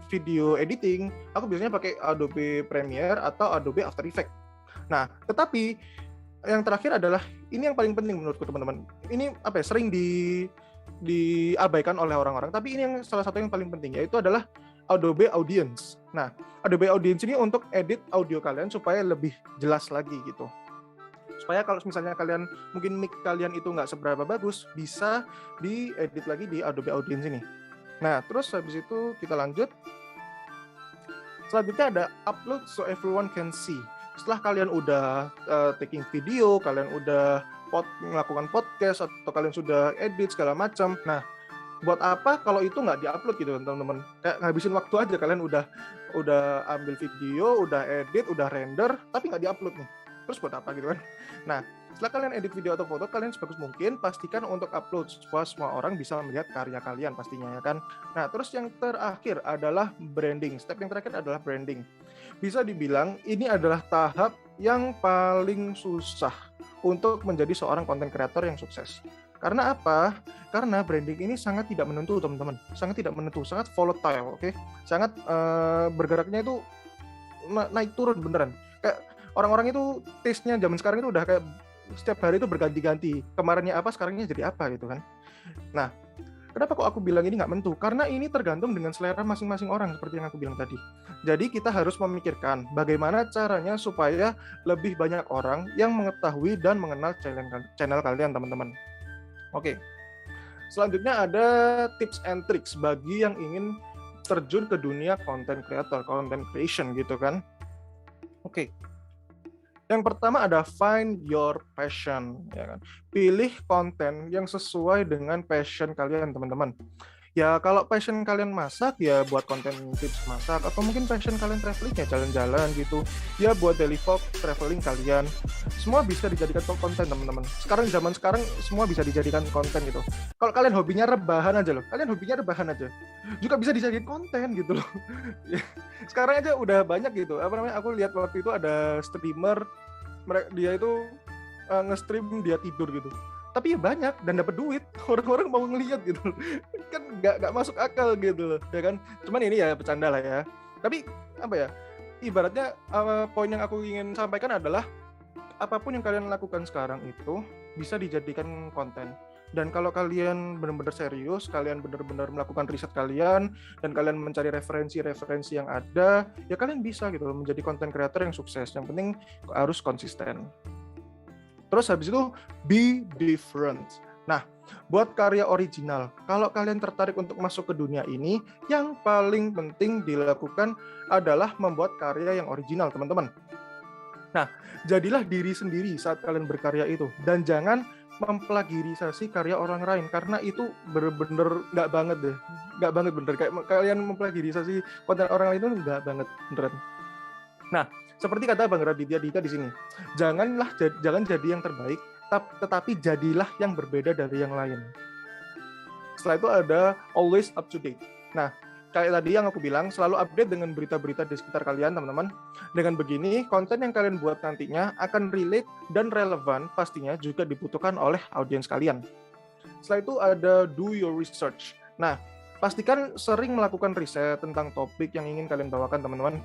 video editing, aku biasanya pakai Adobe Premiere atau Adobe After Effects. Nah, tetapi yang terakhir adalah ini yang paling penting menurutku teman-teman. Ini sering diabaikan oleh orang-orang, tapi ini yang salah satu yang paling penting, yaitu adalah Adobe Audience. Nah, Adobe Audience ini untuk edit audio kalian supaya lebih jelas lagi gitu. Supaya kalau misalnya kalian mungkin mic kalian itu nggak seberapa bagus, bisa diedit lagi di Adobe Audience ini. Nah, terus habis itu kita lanjut. Selanjutnya ada upload so everyone can see. Setelah kalian udah taking video, kalian udah melakukan podcast, atau kalian sudah edit segala macam. Nah, buat apa kalau itu nggak diupload gitu teman-teman? Kayak ngabisin waktu aja, kalian udah ambil video, udah edit, udah render, tapi nggak diupload nih. Terus buat apa gitu kan? Nah, setelah kalian edit video atau foto, kalian sebagus mungkin pastikan untuk upload supaya semua orang bisa melihat karya kalian pastinya ya kan. Nah, terus yang terakhir adalah branding. Step yang terakhir adalah branding. Bisa dibilang ini adalah tahap yang paling susah untuk menjadi seorang content creator yang sukses. Karena apa? Karena branding ini sangat tidak menentu teman-teman. Sangat tidak menentu, sangat volatile, oke? Sangat bergeraknya itu naik turun beneran. Kayak orang-orang itu taste-nya zaman sekarang itu udah kayak setiap hari itu berganti-ganti. Kemarinnya apa, sekarangnya jadi apa gitu kan. Nah, kenapa kok aku bilang ini nggak menentu? Karena ini tergantung dengan selera masing-masing orang seperti yang aku bilang tadi. Jadi kita harus memikirkan bagaimana caranya supaya lebih banyak orang yang mengetahui dan mengenal channel kalian teman-teman. Oke. Selanjutnya ada tips and tricks bagi yang ingin terjun ke dunia content creator, content creation gitu kan. Oke. Yang pertama ada find your passion, ya kan. Pilih konten yang sesuai dengan passion kalian, teman-teman. Ya kalau passion kalian masak, ya buat konten tips masak, atau mungkin passion kalian traveling, ya jalan-jalan gitu. Ya buat daily vlog traveling kalian. Semua bisa dijadikan konten, teman-teman. Zaman sekarang semua bisa dijadikan konten gitu. Kalau kalian hobinya rebahan aja loh, juga bisa dijadikan konten gitu loh. Sekarang aja udah banyak gitu. Aku lihat waktu itu ada streamer, dia itu nge-stream dia tidur gitu. Tapi ya banyak dan dapat duit, orang-orang mau ngelihat gitu. Kan nggak masuk akal gitu loh, ya kan? Cuman ini ya bercanda lah ya. Tapi ibaratnya poin yang aku ingin sampaikan adalah apapun yang kalian lakukan sekarang itu bisa dijadikan konten. Dan kalau kalian benar-benar serius, kalian benar-benar melakukan riset kalian, dan kalian mencari referensi-referensi yang ada, ya kalian bisa gitu menjadi content creator yang sukses. Yang penting harus konsisten. Terus habis itu, be different. Nah, buat karya original, kalau kalian tertarik untuk masuk ke dunia ini, yang paling penting dilakukan adalah membuat karya yang original, teman-teman. Nah, jadilah diri sendiri saat kalian berkarya itu. Dan jangan memplagiarisasi karya orang lain, karena itu bener-bener nggak banget deh. Nggak banget bener. Kayak kalian memplagiarisasi konten orang lain itu nggak banget, beneran. Nah, seperti kata Bang Raditya Dika di sini, jangan jadi yang terbaik, tetapi jadilah yang berbeda dari yang lain. Setelah itu ada always up to date. Nah, kayak tadi yang aku bilang, selalu update dengan berita-berita di sekitar kalian, teman-teman. Dengan begini, konten yang kalian buat nantinya akan relate dan relevan, pastinya juga dibutuhkan oleh audiens kalian. Setelah itu ada do your research. Nah, pastikan sering melakukan riset tentang topik yang ingin kalian bawakan, teman-teman.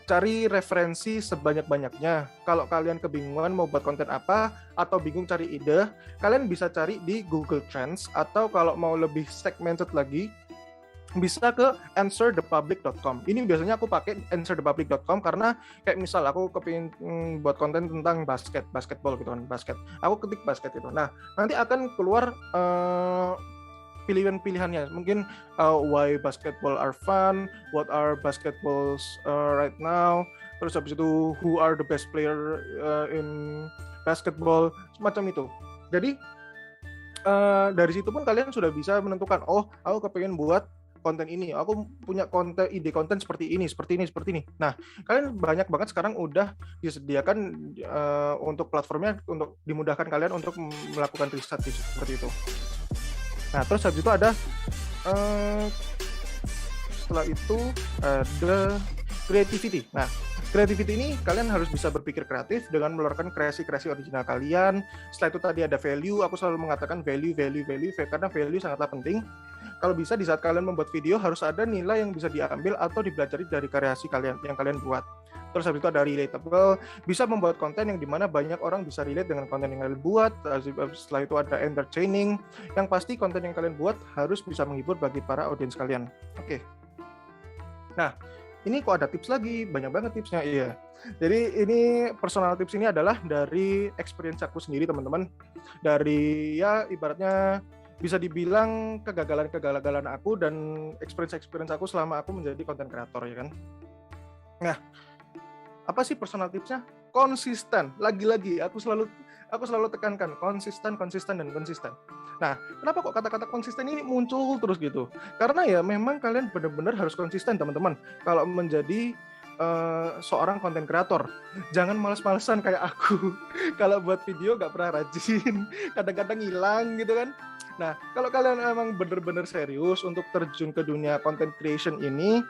Cari referensi sebanyak-banyaknya. Kalau kalian kebingungan mau buat konten apa, atau bingung cari ide, kalian bisa cari di Google Trends, atau kalau mau lebih segmented lagi, bisa ke answerthepublic.com. Ini biasanya aku pakai answerthepublic.com karena kayak misal aku kepingin buat konten tentang basketball gitu kan, basket. Aku ketik basket gitu. Nah, nanti akan keluar pilihan-pilihannya. Mungkin why basketball are fun, what are basketballs right now, terus habis itu who are the best player in basketball, semacam itu. Jadi dari situ pun kalian sudah bisa menentukan, oh aku kepengen buat konten ini, aku punya ide konten seperti ini. Nah, kalian banyak banget sekarang udah disediakan untuk platformnya untuk dimudahkan kalian untuk melakukan riset seperti itu. Nah, terus habis itu ada setelah itu ada creativity. Nah, creativity ini kalian harus bisa berpikir kreatif dengan mengeluarkan kreasi-kreasi original kalian. Setelah itu tadi ada value, aku selalu mengatakan value karena value sangatlah penting. Kalau bisa di saat kalian membuat video harus ada nilai yang bisa diambil atau dipelajari dari kreasi kalian yang kalian buat. Terus habis itu ada relatable, bisa membuat konten yang dimana banyak orang bisa relate dengan konten yang kalian buat. Setelah itu ada entertaining, yang pasti konten yang kalian buat harus bisa menghibur bagi para audiens kalian. Oke. Nah, ini kok ada tips lagi, banyak banget tipsnya. Iya. Jadi ini personal tips ini adalah dari experience aku sendiri, teman-teman. Dari ya ibaratnya bisa dibilang kegagalan aku dan experience aku selama aku menjadi content creator, ya kan. Nah, apa sih personal tipsnya? Konsisten. Lagi-lagi aku selalu tekankan konsisten. Nah, kenapa kok kata-kata konsisten ini muncul terus gitu? Karena ya memang kalian benar-benar harus konsisten, teman-teman. Kalau menjadi seorang konten kreator, jangan males-malesan kayak aku. Kalau buat video nggak pernah rajin, kadang-kadang hilang gitu kan. Nah, kalau kalian emang benar-benar serius untuk terjun ke dunia content creation ini,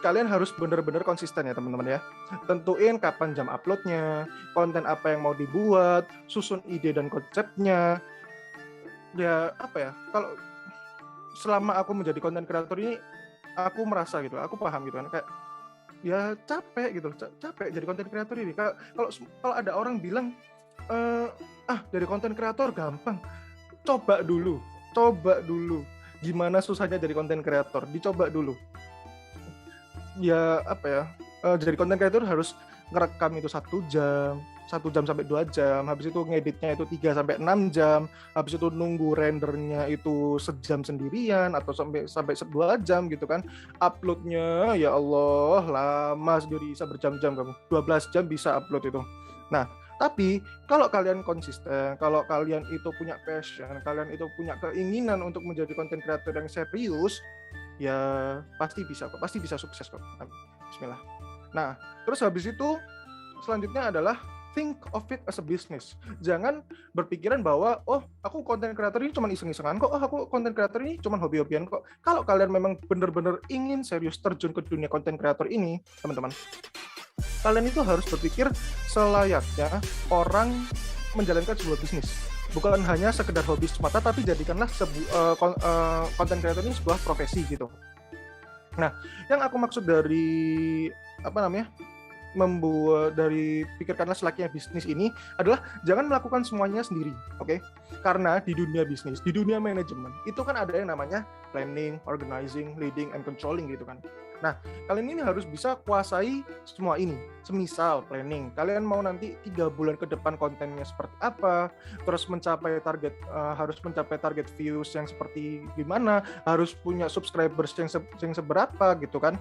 kalian harus benar-benar konsisten ya teman-teman ya. Tentuin kapan jam uploadnya, konten apa yang mau dibuat, susun ide dan konsepnya. Ya apa ya, kalau selama aku menjadi content creator ini, aku merasa gitu, aku paham gitu kan, kayak ya capek gitu, capek jadi content creator ini. Kalau ada orang bilang, jadi content creator gampang, coba dulu gimana susahnya jadi content creator, dicoba dulu. Ya apa ya, jadi content creator harus ngerekam itu 1 jam sampai 2 jam, habis itu ngeditnya itu 3 sampai 6 jam, habis itu nunggu rendernya itu sejam sendirian atau sampai 2 jam gitu kan. Uploadnya ya Allah lama sendiri, bisa berjam-jam kamu, 12 jam bisa upload itu. Nah, tapi kalau kalian konsisten, kalau kalian itu punya passion, kalian itu punya keinginan untuk menjadi content creator yang serius, ya pasti bisa sukses kok. Bismillah. Nah, terus habis itu selanjutnya adalah think of it as a business. Jangan berpikiran bahwa aku content creator ini cuma iseng-isengan kok, aku content creator ini cuma hobi-hobian kok. Kalau kalian memang benar-benar ingin serius terjun ke dunia content creator ini, teman-teman, kalian itu harus berpikir selayaknya orang menjalankan sebuah bisnis. Bukan hanya sekedar hobi semata, tapi jadikanlah content creator ini sebuah profesi gitu. Nah, yang aku maksud dari pikirkanlah selayaknya bisnis ini adalah jangan melakukan semuanya sendiri, oke? Karena di dunia bisnis, di dunia manajemen itu kan ada yang namanya planning, organizing, leading, and controlling gitu kan. Nah, kalian ini harus bisa kuasai semua ini. Semisal planning, kalian mau nanti 3 bulan ke depan kontennya seperti apa, terus harus mencapai target views yang seperti gimana, harus punya subscribers yang seberapa gitu kan.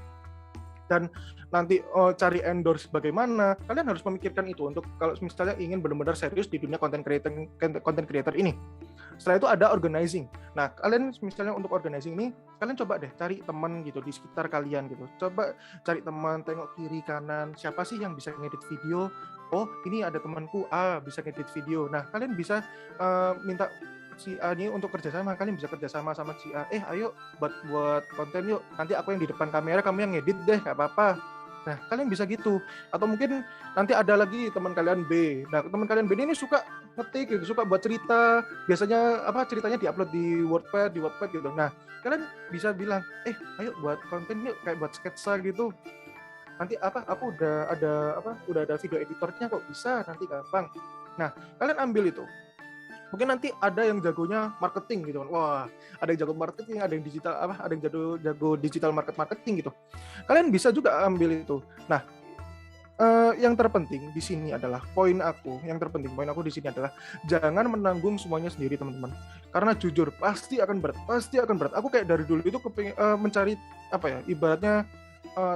Dan nanti cari endorse bagaimana, kalian harus memikirkan itu untuk kalau misalnya ingin benar-benar serius di dunia content creator ini. Setelah itu ada organizing. Nah, kalian misalnya untuk organizing ini, kalian coba deh cari teman gitu di sekitar kalian gitu. Coba cari teman, tengok kiri kanan, siapa sih yang bisa ngedit video? Oh, ini ada temanku A bisa ngedit video. Nah, kalian bisa minta si A ini untuk kerjasama, kalian bisa kerjasama sama si A. Ayo buat konten yuk. Nanti aku yang di depan kamera, kamu yang ngedit deh, nggak apa-apa. Nah, kalian bisa gitu. Atau mungkin nanti ada lagi teman kalian B. Nah, teman kalian B ini suka ngetik gitu, suka buat cerita. Biasanya ceritanya diupload di Wattpad gitu. Nah, kalian bisa bilang, ayo buat konten yuk, kayak buat sketsa gitu. Nanti aku udah ada video editornya kok, bisa nanti gampang. Nah, kalian ambil itu. Mungkin nanti ada yang jagonya marketing gitu kan. Wah, ada yang jago marketing, ada yang digital ada yang jago digital marketing gitu. Kalian bisa juga ambil itu. Nah, yang terpenting di sini adalah poin aku di sini adalah jangan menanggung semuanya sendiri, teman-teman. Karena jujur pasti akan berat. Aku kayak dari dulu itu mencari ibaratnya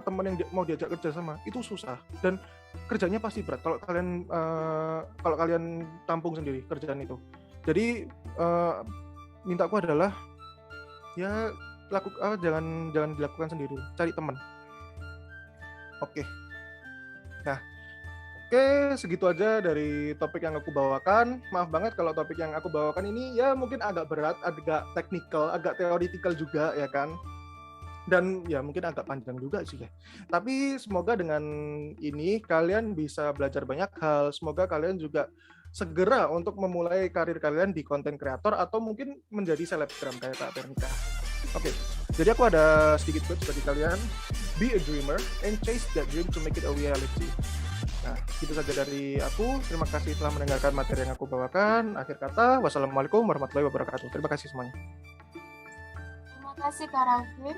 teman yang mau diajak kerja sama itu susah dan kerjanya pasti berat kalau kalian tampung sendiri kerjaan itu. Jadi mintaku adalah ya jangan dilakukan sendiri, cari teman. Oke. Nah, oke, segitu aja dari topik yang aku bawakan. Maaf banget kalau topik yang aku bawakan ini ya mungkin agak berat, agak teknikal, agak teoritikal juga ya kan. Dan ya mungkin agak panjang juga sih ya. Tapi semoga dengan ini kalian bisa belajar banyak hal. Semoga kalian juga segera untuk memulai karir kalian di content creator atau mungkin menjadi selebgram kayak Kak Bernika. Oke, jadi aku ada sedikit quotes bagi kalian. Be a dreamer and chase that dream to make it a reality. Nah, itu saja dari aku. Terima kasih telah mendengarkan materi yang aku bawakan. Akhir kata, wassalamualaikum warahmatullahi wabarakatuh. Terima kasih semuanya. Terima kasih Kak Rafif.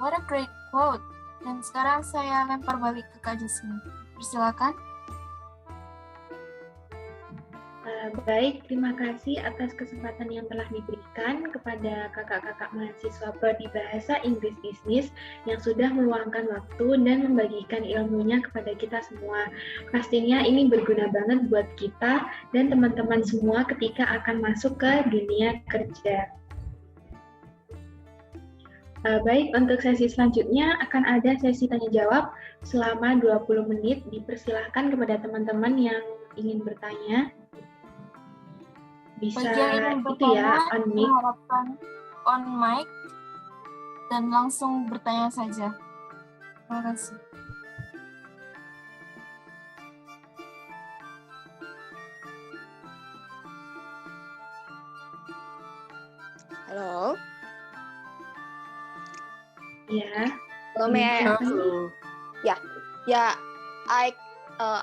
What a great quote. Dan sekarang saya lempar balik ke Kak Jasmine. Persilakan. Baik, terima kasih atas kesempatan yang telah diberikan kepada kakak-kakak mahasiswa Prodi Bahasa Inggris Bisnis yang sudah meluangkan waktu dan membagikan ilmunya kepada kita semua. Pastinya ini berguna banget buat kita dan teman-teman semua ketika akan masuk ke dunia kerja. Baik, untuk sesi selanjutnya akan ada sesi tanya-jawab selama 20 menit. Dipersilahkan kepada teman-teman yang ingin bertanya. Bisa Bagi yang ingin itu bertanya, ya, on mic. diharapkan on mic dan langsung bertanya saja. Terima kasih. Halo. Ya. Hello, may I? Halo. Yeah,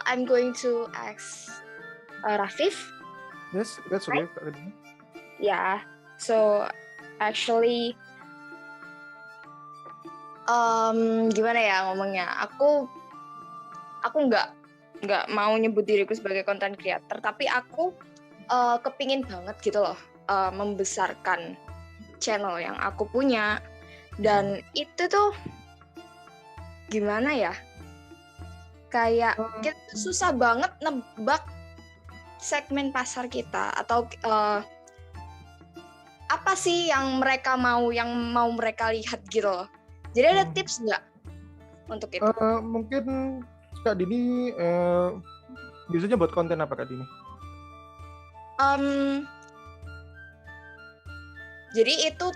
I'm going to ask Rafif. Yes, that's okay. Yeah. So actually, gimana ya ngomongnya? Aku nggak mau nyebut diriku sebagai content creator, tapi aku kepingin banget gitu loh membesarkan channel yang aku punya. Dan itu tuh gimana ya? Kayak kita susah banget nebak segmen pasar kita atau apa sih yang mereka mau, yang mau mereka lihat gitu loh. Jadi ada tips nggak untuk itu? Mungkin Kak Dini biasanya buat konten apa Kak Dini? Jadi itu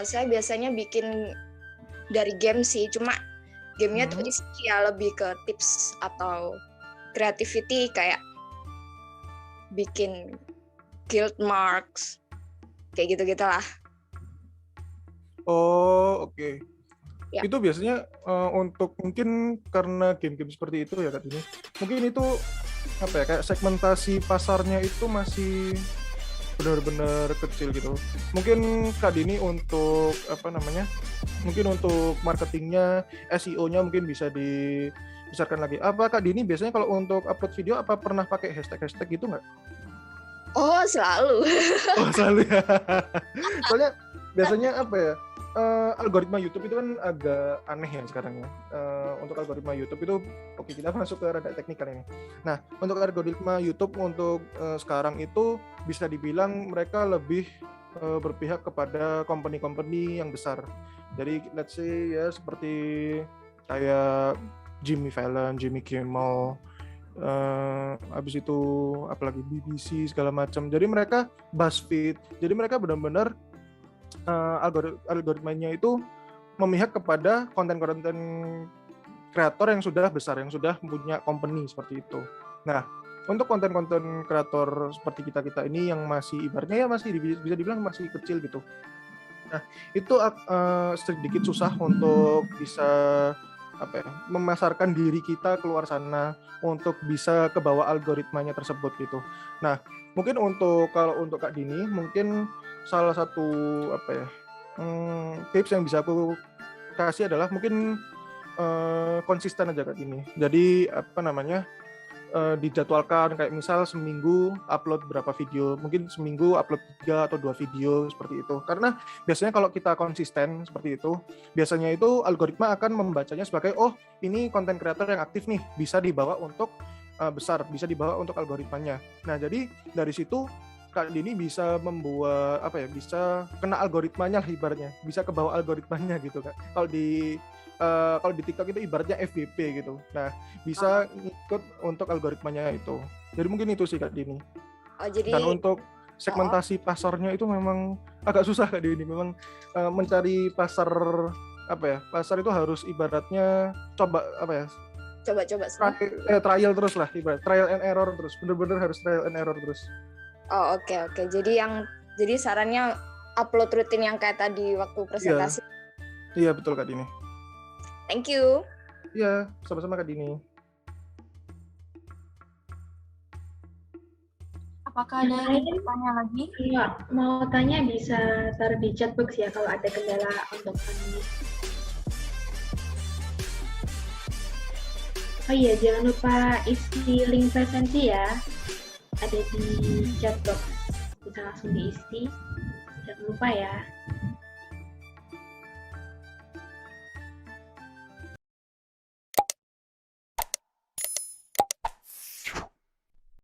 saya biasanya bikin dari game sih, cuma gamenya tuh ya lebih ke tips atau creativity, kayak bikin guild marks kayak gitu-gitu lah. Oh, oke. Ya. Itu biasanya untuk mungkin karena game-game seperti itu ya Kak Dini. Mungkin itu apa ya, kayak segmentasi pasarnya itu masih benar-benar kecil gitu. Mungkin Kak Dini untuk apa namanya? Mungkin untuk marketingnya, SEO-nya mungkin bisa dibesarkan lagi. Apa Kak Dini biasanya kalau untuk upload video apa pernah pakai hashtag gitu nggak? Oh, selalu. Oh, selalu ya. Soalnya biasanya apa ya? Algoritma YouTube itu kan agak aneh ya sekarang ya. Untuk algoritma YouTube itu, oke, kita masuk ke rada teknikal ini. Nah, untuk algoritma YouTube untuk sekarang itu bisa dibilang mereka lebih berpihak kepada company-company yang besar. Jadi let's say ya seperti kayak Jimmy Fallon, Jimmy Kimmel, habis itu apalagi BBC segala macam. Jadi mereka BuzzFeed. Jadi mereka benar-benar algoritmanya itu memihak kepada konten-konten kreator yang sudah besar, yang sudah punya company seperti itu. Nah, untuk konten-konten kreator seperti kita ini yang masih ibaratnya ya masih bisa dibilang masih kecil gitu. Nah, itu sedikit susah untuk bisa apa ya, memasarkan diri kita keluar sana untuk bisa ke bawah algoritmanya tersebut gitu. Nah, mungkin kalau untuk Kak Dini mungkin salah satu apa ya tips yang bisa aku kasih adalah mungkin konsisten aja Kak Dini. Jadi apa namanya dijadwalkan kayak misal seminggu upload berapa video, mungkin seminggu upload 3 atau 2 video seperti itu. Karena biasanya kalau kita konsisten seperti itu, biasanya itu algoritma akan membacanya sebagai oh ini konten kreator yang aktif nih, bisa dibawa untuk besar, bisa dibawa untuk algoritmanya. Nah jadi dari situ Kak Dini bisa membuat apa ya, bisa kena algoritmanya lah ibaratnya, bisa ke bawah algoritmanya gitu Kak. Kalau di TikTok itu ibaratnya FYP gitu. Nah, bisa ngikut untuk algoritmanya itu. Jadi mungkin itu sih Kak Dini. Oh, jadi Dan untuk segmentasi pasarnya itu memang agak susah Kak Dini. Memang mencari pasar apa ya? Pasar itu harus ibaratnya coba apa ya? coba semua. Trial terus lah, ibarat trial and error terus. Bener-bener harus trial and error terus. Oh, oke. Jadi sarannya upload rutin yang kayak tadi waktu presentasi. Iya, betul Kak Dini. Thank you. Iya, sama-sama Kak Dini. Apakah ada yang ingin bertanya lagi? Iya, mau tanya bisa taruh di chat box ya kalau ada kendala untuk panelis. Oh iya, jangan lupa isi link presentasi ya. Ada di chat box. Bisa langsung diisi. Jangan lupa ya.